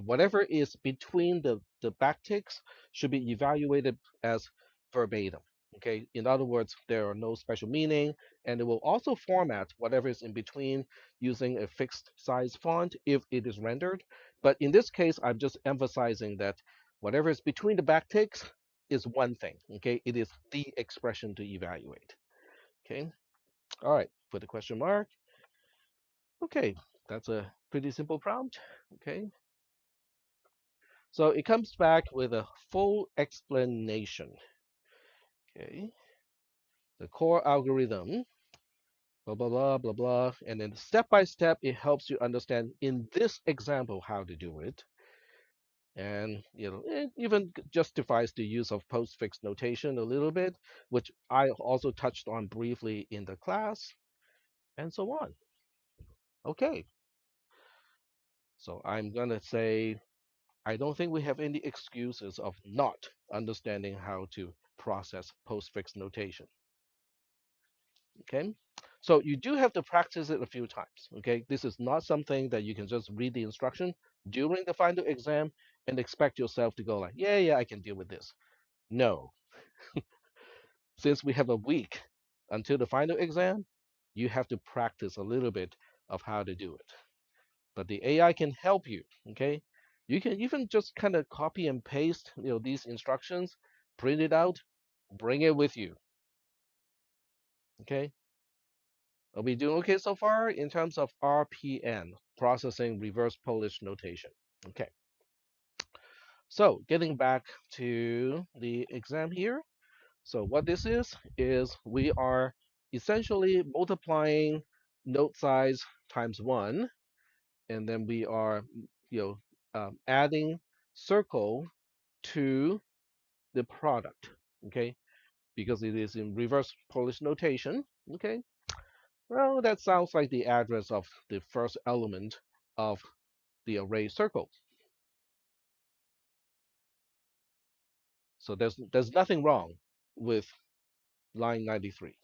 whatever is between the backticks should be evaluated as verbatim. Okay, in other words, there are no special meaning, and it will also format whatever is in between using a fixed size font if it is rendered. But in this case, I'm just emphasizing that whatever is between the backticks is one thing. Okay, it is the expression to evaluate. Okay. All right. Put a question mark. Okay. That's a pretty simple prompt. Okay. So it comes back with a full explanation. Okay. The core algorithm, blah, blah, blah, blah, blah. And then step by step, it helps you understand in this example how to do it. And it even justifies the use of postfix notation a little bit, which I also touched on briefly in the class, and so on. Okay. So I'm gonna say I don't think we have any excuses of not understanding how to process postfix notation. Okay, so you do have to practice it a few times. Okay, this is not something that you can just read the instruction during the final exam and expect yourself to go like, yeah, yeah, I can deal with this. No, since we have a week until the final exam, you have to practice a little bit of how to do it. But the AI can help you. Okay, you can even just kind of copy and paste, these instructions, print it out, bring it with you. Okay, are we doing okay so far in terms of RPN, processing reverse Polish notation? Okay, so getting back to the exam here. So what this is we are essentially multiplying node size times one, and then we are, adding circle to the product, okay, because it is in reverse Polish notation, okay. Well, that sounds like the address of the first element of the array circle. So there's nothing wrong with line 93.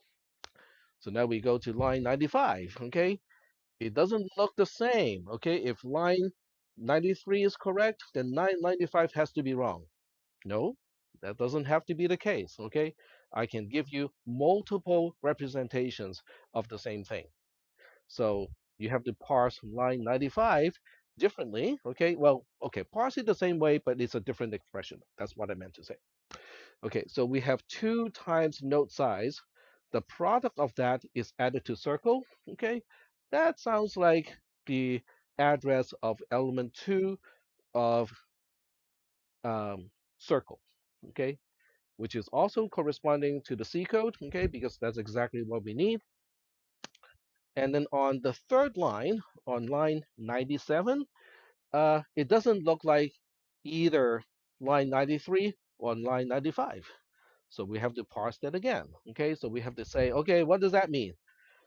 So now we go to line 95, okay. It doesn't look the same, okay. If line 93 is correct, then 995 has to be wrong. No, that doesn't have to be the case, okay? I can give you multiple representations of the same thing. So you have to parse line 95 differently, okay? Well, okay, parse it the same way, but it's a different expression. That's what I meant to say. Okay, so we have 2 times node size. The product of that is added to circle, okay? That sounds like the address of element 2 of circle, okay? Which is also corresponding to the C code, okay, because that's exactly what we need. And then on the third line, on line 97, it doesn't look like either line 93 or line 95. So we have to parse that again. Okay, so we have to say, okay, what does that mean?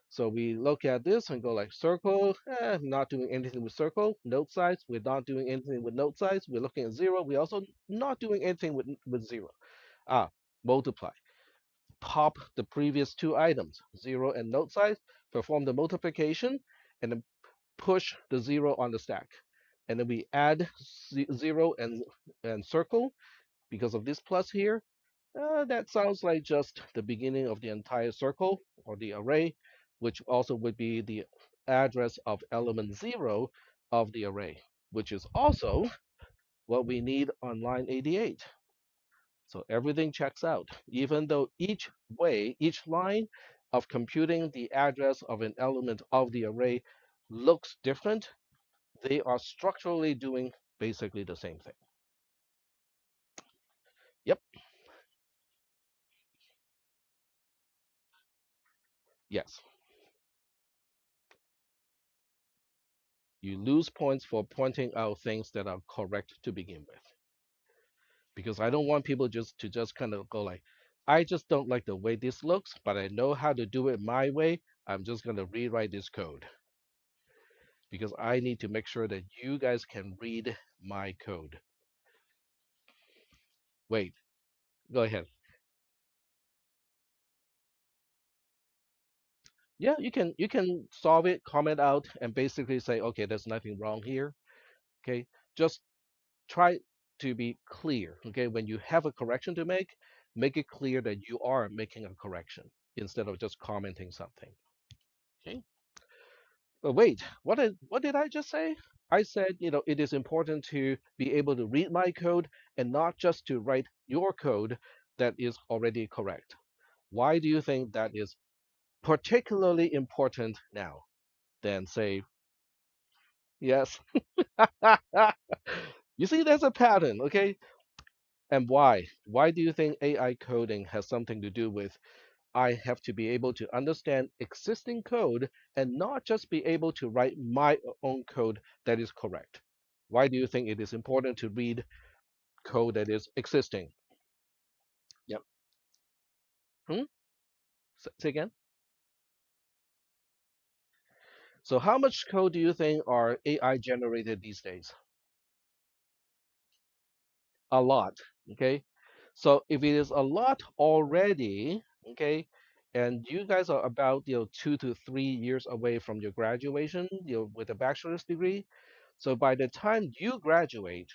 So we look at this and go like circle, not doing anything with circle. Note size, we're not doing anything with note size. We're looking at zero. We're also not doing anything with zero. Ah, multiply. Pop the previous two items, zero and note size, perform the multiplication, and then push the zero on the stack. And then we add zero and circle because of this plus here. That sounds like just the beginning of the entire circle or the array, which also would be the address of element 0 of the array, which is also what we need on line 88. So everything checks out, even though each line of computing the address of an element of the array looks different, they are structurally doing basically the same thing. Yep, yes. You lose points for pointing out things that are correct to begin with. Because I don't want people just kind of go like, I just don't like the way this looks, but I know how to do it my way. I'm just going to rewrite this code because I need to make sure that you guys can read my code. Wait, go ahead. Yeah, you can solve it, comment out, and basically say, okay, there's nothing wrong here. Okay, just try to be clear. Okay, when you have a correction to make it clear that you are making a correction instead of just commenting something. Okay. But wait, what did I just say? I said, it is important to be able to read my code and not just to write your code that is already correct. Why do you think that is particularly important now than say, yes? You see, there's a pattern, okay? And why? Why do you think AI coding has something to do with I have to be able to understand existing code and not just be able to write my own code that is correct? Why do you think it is important to read code that is existing? Yep. Hmm? Say again. So how much code do you think are AI generated these days? A lot. Okay. So if it is a lot already, okay, and you guys are about 2 to 3 years away from your graduation, with a bachelor's degree. So by the time you graduate,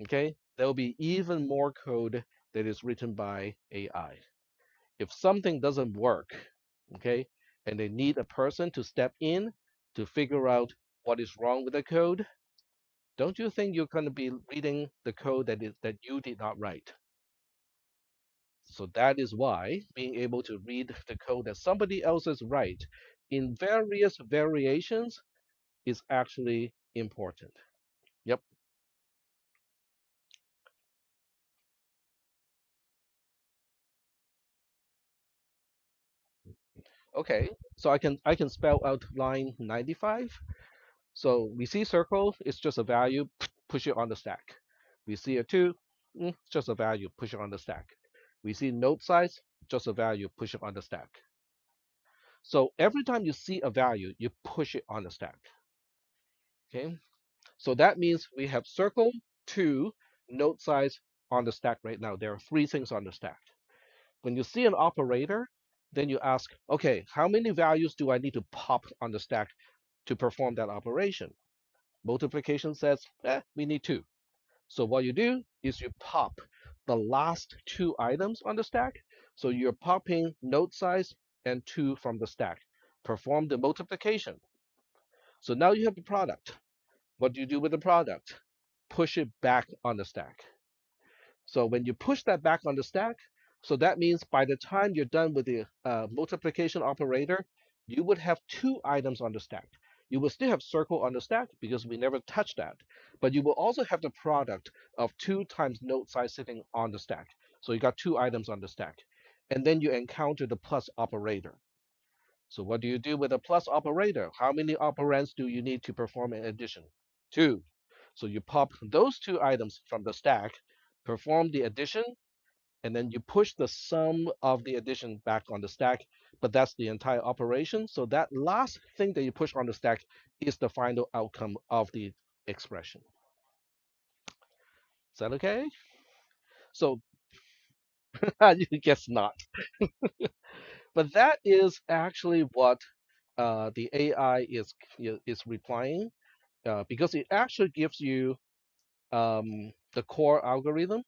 okay, there will be even more code that is written by AI. If something doesn't work, okay, and they need a person to step in to figure out what is wrong with the code, don't you think you're going to be reading the code that you did not write? So that is why being able to read the code that somebody else is write in various variations is actually important. Yep. Okay. So I can spell out line 95. So we see circle, it's just a value, push it on the stack. We see a 2, just a value, push it on the stack. We see note size, just a value, push it on the stack. So every time you see a value, you push it on the stack. Okay. So that means we have circle, 2, note size on the stack right now. There are three things on the stack. When you see an operator, then you ask, okay, how many values do I need to pop on the stack to perform that operation? Multiplication says, we need 2. So what you do is you pop the last two items on the stack. So you're popping note size and 2 from the stack. Perform the multiplication. So now you have the product. What do you do with the product? Push it back on the stack. So when you push that back on the stack, so that means by the time you're done with the multiplication operator, you would have two items on the stack. You will still have circle on the stack because we never touched that, but you will also have the product of 2 times node size sitting on the stack. So you got two items on the stack. And then you encounter the plus operator. So what do you do with a plus operator? How many operands do you need to perform an addition? Two. So you pop those two items from the stack, perform the addition, and then you push the sum of the addition back on the stack, but that's the entire operation. So that last thing that you push on the stack is the final outcome of the expression. Is that okay? So you guess not. But that is actually what the AI is replying because it actually gives you the core algorithm.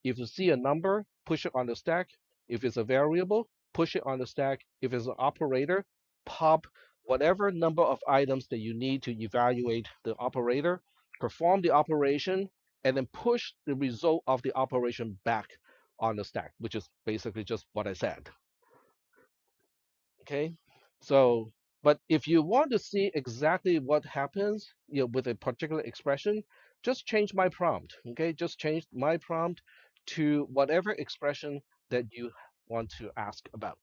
If you see a number, push it on the stack. If it's a variable, push it on the stack. If it's an operator, pop whatever number of items that you need to evaluate the operator, perform the operation, and then push the result of the operation back on the stack, which is basically just what I said. Okay. So, but if you want to see exactly what happens, with a particular expression, just change my prompt. Okay, just change my prompt to whatever expression that you want to ask about.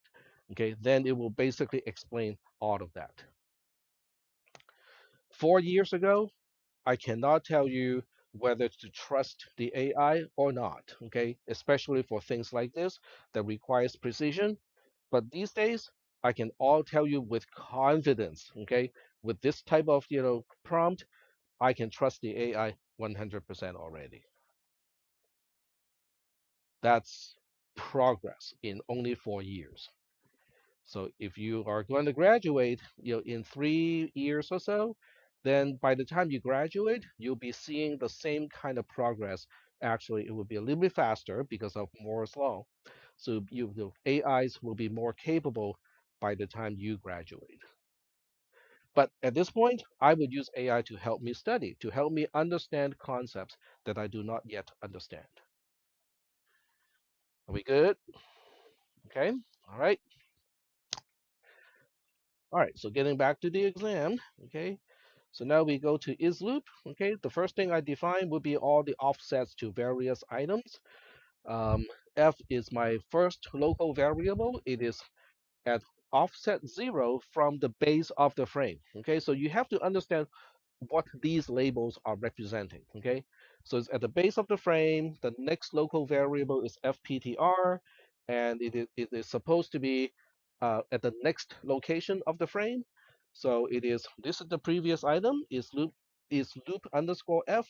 Okay, then it will basically explain all of that. 4 years ago, I cannot tell you whether to trust the AI or not. Okay, especially for things like this that requires precision. But these days, I can all tell you with confidence, okay, with this type of prompt, I can trust the AI 100% already. That's progress in only 4 years. So if you are going to graduate, in 3 years or so, then by the time you graduate, you'll be seeing the same kind of progress. Actually, it will be a little bit faster because of Moore's law. So the AIs will be more capable by the time you graduate. But at this point, I would use AI to help me study, to help me understand concepts that I do not yet understand. Are we good? Okay. All right. All right. So getting back to the exam. Okay. So now we go to is loop. Okay. The first thing I define would be all the offsets to various items. Um, F is my first local variable. It is at offset 0 from the base of the frame. Okay. So you have to understand what these labels are representing. Okay, so it's at the base of the frame. The next local variable is fptr, and it is supposed to be at the next location of the frame. So this is the previous item is loop underscore f.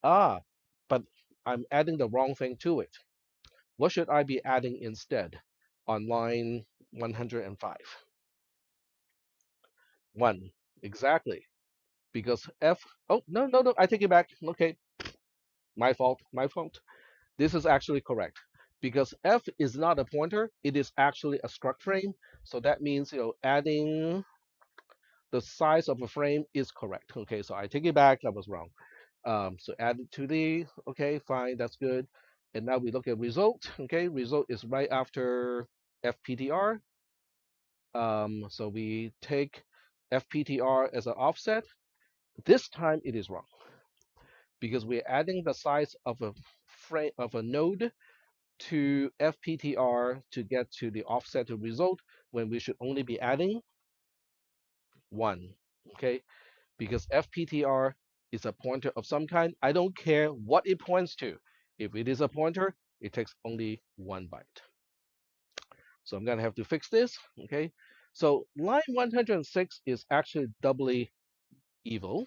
Ah, but I'm adding the wrong thing to it. What should I be adding instead on line 105? 1. Exactly. Because f, oh, no, no, no, I take it back. Okay, my fault, my fault. This is actually correct because f is not a pointer, it is actually a struct frame. So that means, adding the size of a frame is correct. Okay, so I take it back, I was wrong. So add it to the, okay, fine, that's good. And now we look at result. Okay, result is right after fptr. So we take fptr as an offset. This time it is wrong because we're adding the size of a frame of a node to fptr to get to the offset to result when we should only be adding 1. Okay, because fptr is a pointer of some kind. I don't care what it points to. If it is a pointer, it takes only 1 byte. So I'm gonna have to fix this. Okay, so line 106 is actually doubly evil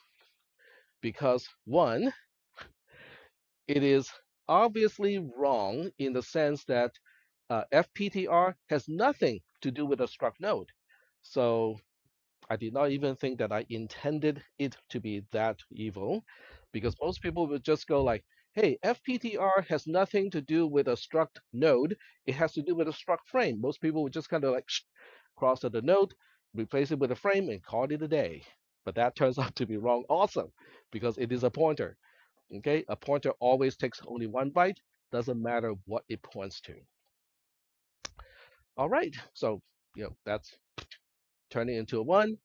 because, one, it is obviously wrong in the sense that fptr has nothing to do with a struct node. So I did not even think that I intended it to be that evil, because most people would just go like, hey, fptr has nothing to do with a struct node. It has to do with a struct frame. Most people would just kind of like cross out the node, replace it with a frame, and call it a day. But that turns out to be wrong also, because it is a pointer. Okay, a pointer always takes only 1 byte, doesn't matter what it points to. All right, so that's turning into a 1,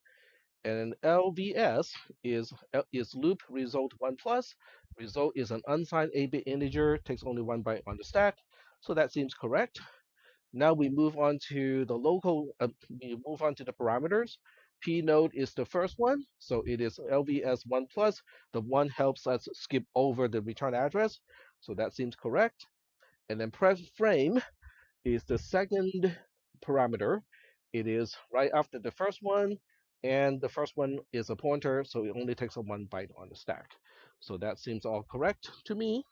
and LVS is loop result 1 plus. Result is an unsigned 8-bit integer, takes only 1 byte on the stack, so that seems correct. Now we move on to the local, we move on to the parameters. P node is the first one, so it is LVS 1 plus. The 1 helps us skip over the return address, so that seems correct. And then pref frame is the second parameter. It is right after the first one, and the first one is a pointer, so it only takes a 1 byte on the stack. So that seems all correct to me.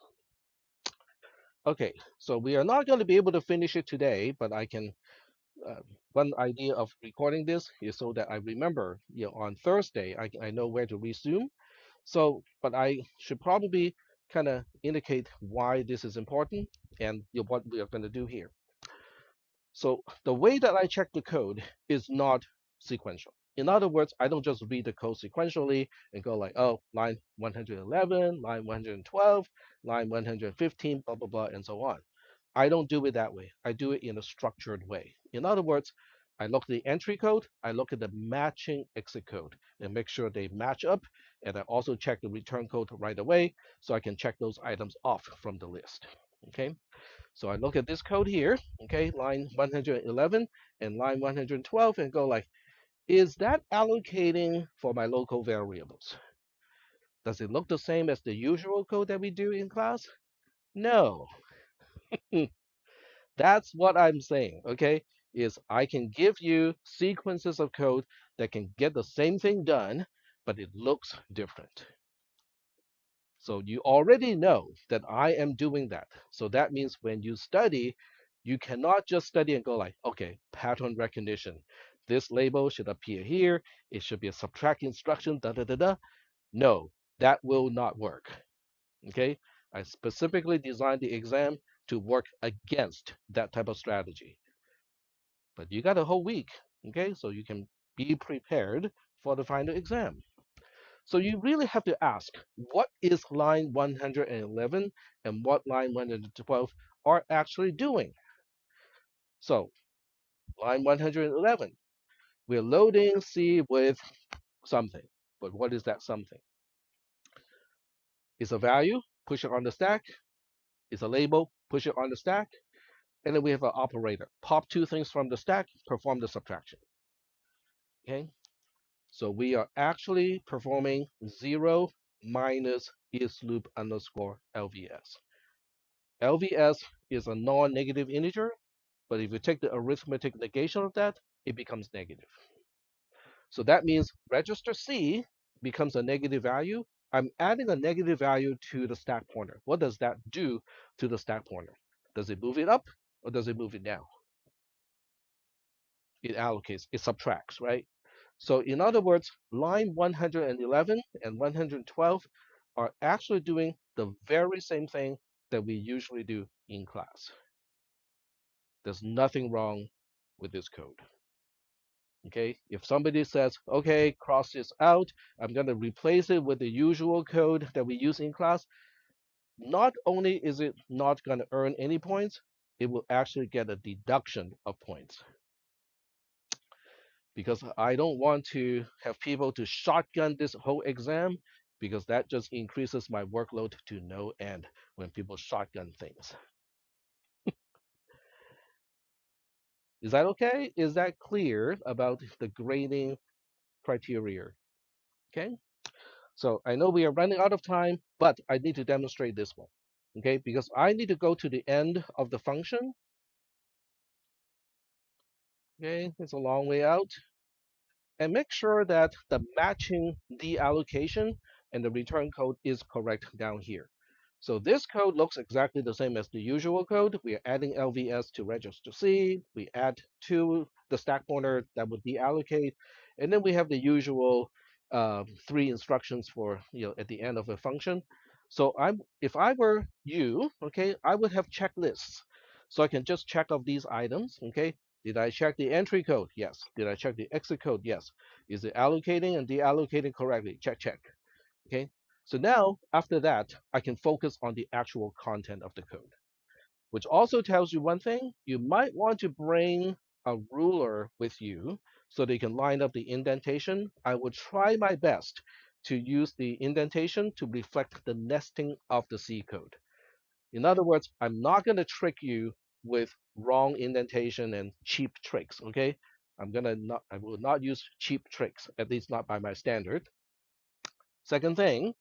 Okay, so we are not going to be able to finish it today, but I can. Uh, one idea of recording this is so that I remember, on Thursday, I know where to resume. So, but I should probably kind of indicate why this is important and what we are going to do here. So the way that I check the code is not sequential. In other words, I don't just read the code sequentially and go like, oh, line 111, line 112, line 115, blah, blah, blah, and so on. I don't do it that way. I do it in a structured way. In other words, I look at the entry code, I look at the matching exit code and make sure they match up. And I also check the return code right away so I can check those items off from the list. Okay. So I look at this code here, okay, line 111 and line 112, and go like, is that allocating for my local variables? Does it look the same as the usual code that we do in class? No. That's what I'm saying, okay? Is I can give you sequences of code that can get the same thing done, but it looks different. So you already know that I am doing that. So that means when you study, you cannot just study and go like, okay, pattern recognition. This label should appear here. It should be a subtract instruction, da da da da. No, that will not work. Okay? I specifically designed the exam to work against that type of strategy. But you got a whole week, okay? So you can be prepared for the final exam. So you really have to ask, what is line 111 and what line 112 are actually doing? So line 111, we're loading C with something. But what is that something? It's a value, push it on the stack. It's a label, push it on the stack. And then we have an operator. Pop two things from the stack, perform the subtraction. Okay? So we are actually performing 0 minus isLoop underscore LVS. LVS is a non-negative integer, but if you take the arithmetic negation of that, it becomes negative. So that means register C becomes a negative value. I'm adding a negative value to the stack pointer. What does that do to the stack pointer? Does it move it up or does it move it down? It allocates, it subtracts, right? So in other words, line 111 and 112 are actually doing the very same thing that we usually do in class. There's nothing wrong with this code. Okay, if somebody says, okay, cross this out, I'm going to replace it with the usual code that we use in class, not only is it not going to earn any points, it will actually get a deduction of points. Because I don't want to have people to shotgun this whole exam because that just increases my workload to no end when people shotgun things. Is that okay? Is that clear about the grading criteria? Okay. So I know we are running out of time, but I need to demonstrate this one. Okay, because I need to go to the end of the function. Okay, it's a long way out. And make sure that the matching deallocation and the return code is correct down here. So this code looks exactly the same as the usual code. We are adding LVS to register C. We add to the stack pointer that would deallocate. And then we have the usual 3 instructions for, at the end of a function. So if I were you, okay, I would have checklists. So I can just check off these items, okay? Did I check the entry code? Yes. Did I check the exit code? Yes. Is it allocating and deallocating correctly? Check, check. Okay. So now, after that, I can focus on the actual content of the code, which also tells you one thing. You might want to bring a ruler with you so that you can line up the indentation. I will try my best to use the indentation to reflect the nesting of the C code. In other words, I'm not going to trick you with wrong indentation and cheap tricks. Okay, I will not use cheap tricks, at least not by my standard. Second thing,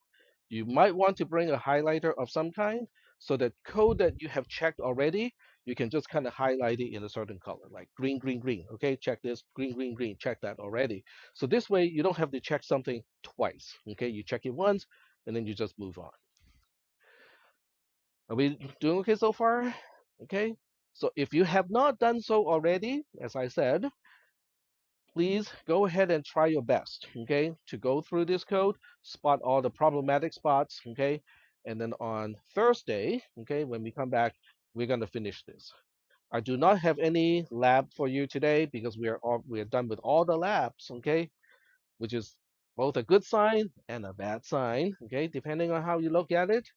you might want to bring a highlighter of some kind so that code that you have checked already, you can just kind of highlight it in a certain color, like green, green, green. Okay, check this, green, green, green, check that already. So this way you don't have to check something twice. Okay, you check it once and then you just move on. Are we doing okay so far? Okay. So if you have not done so already, as I said, please go ahead and try your best, okay, to go through this code, spot all the problematic spots, okay, and then on Thursday, okay, when we come back, we're going to finish this. I do not have any lab for you today because we are done with all the labs, okay, which is both a good sign and a bad sign, okay, depending on how you look at it.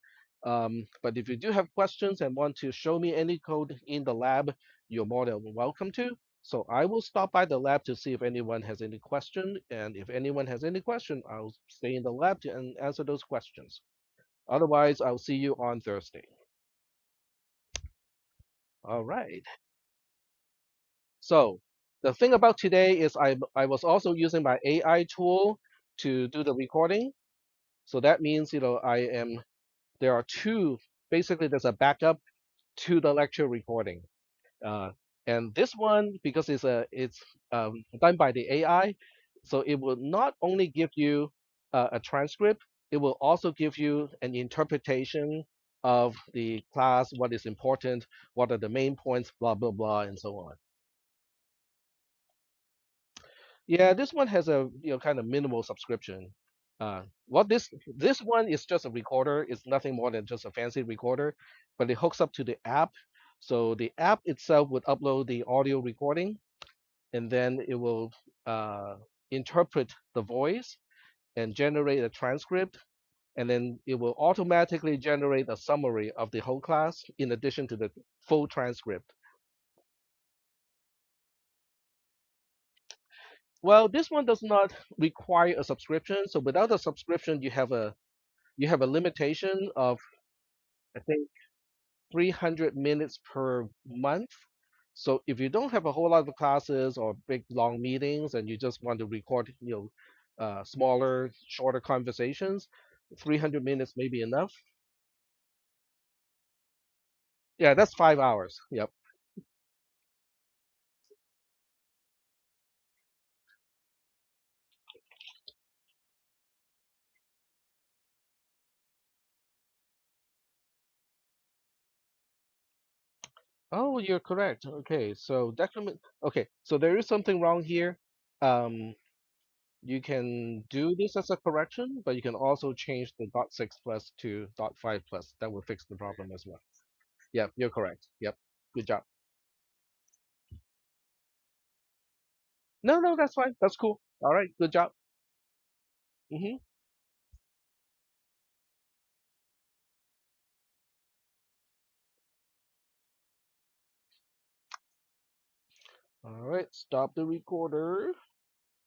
But if you do have questions and want to show me any code in the lab, you're more than welcome to. So I will stop by the lab to see if anyone has any question, and if anyone has any question, I'll stay in the lab to answer those questions. Otherwise, I'll see you on Thursday. All right. So the thing about today is I was also using my AI tool to do the recording. So that means, there are two, basically there's a backup to the lecture recording. Uh, and this one, because it's done by the AI, so it will not only give you a transcript, it will also give you an interpretation of the class, what is important, what are the main points, blah, blah, blah, and so on. Yeah, this one has a kind of minimal subscription. What this one is just a recorder. It's nothing more than just a fancy recorder, but it hooks up to the app. So the app itself would upload the audio recording, and then it will uh, interpret the voice and generate a transcript, and then it will automatically generate a summary of the whole class in addition to the full transcript. Well, this one does not require a subscription. So without a subscription, you have a limitation of, I think, 300 minutes per month. So if you don't have a whole lot of classes or big long meetings and you just want to record, smaller, shorter conversations, 300 minutes may be enough. Yeah, that's 5 hours. Yep. Oh, you're correct. Okay, so document. Okay, so there is something wrong here. Um, you can do this as a correction, but you can also change the dot six plus to dot five plus. That will fix the problem as well. Yep, you're correct. Yep, good job. No, no, that's fine. That's cool. All right, good job. Hmm. All right, stop the recorder.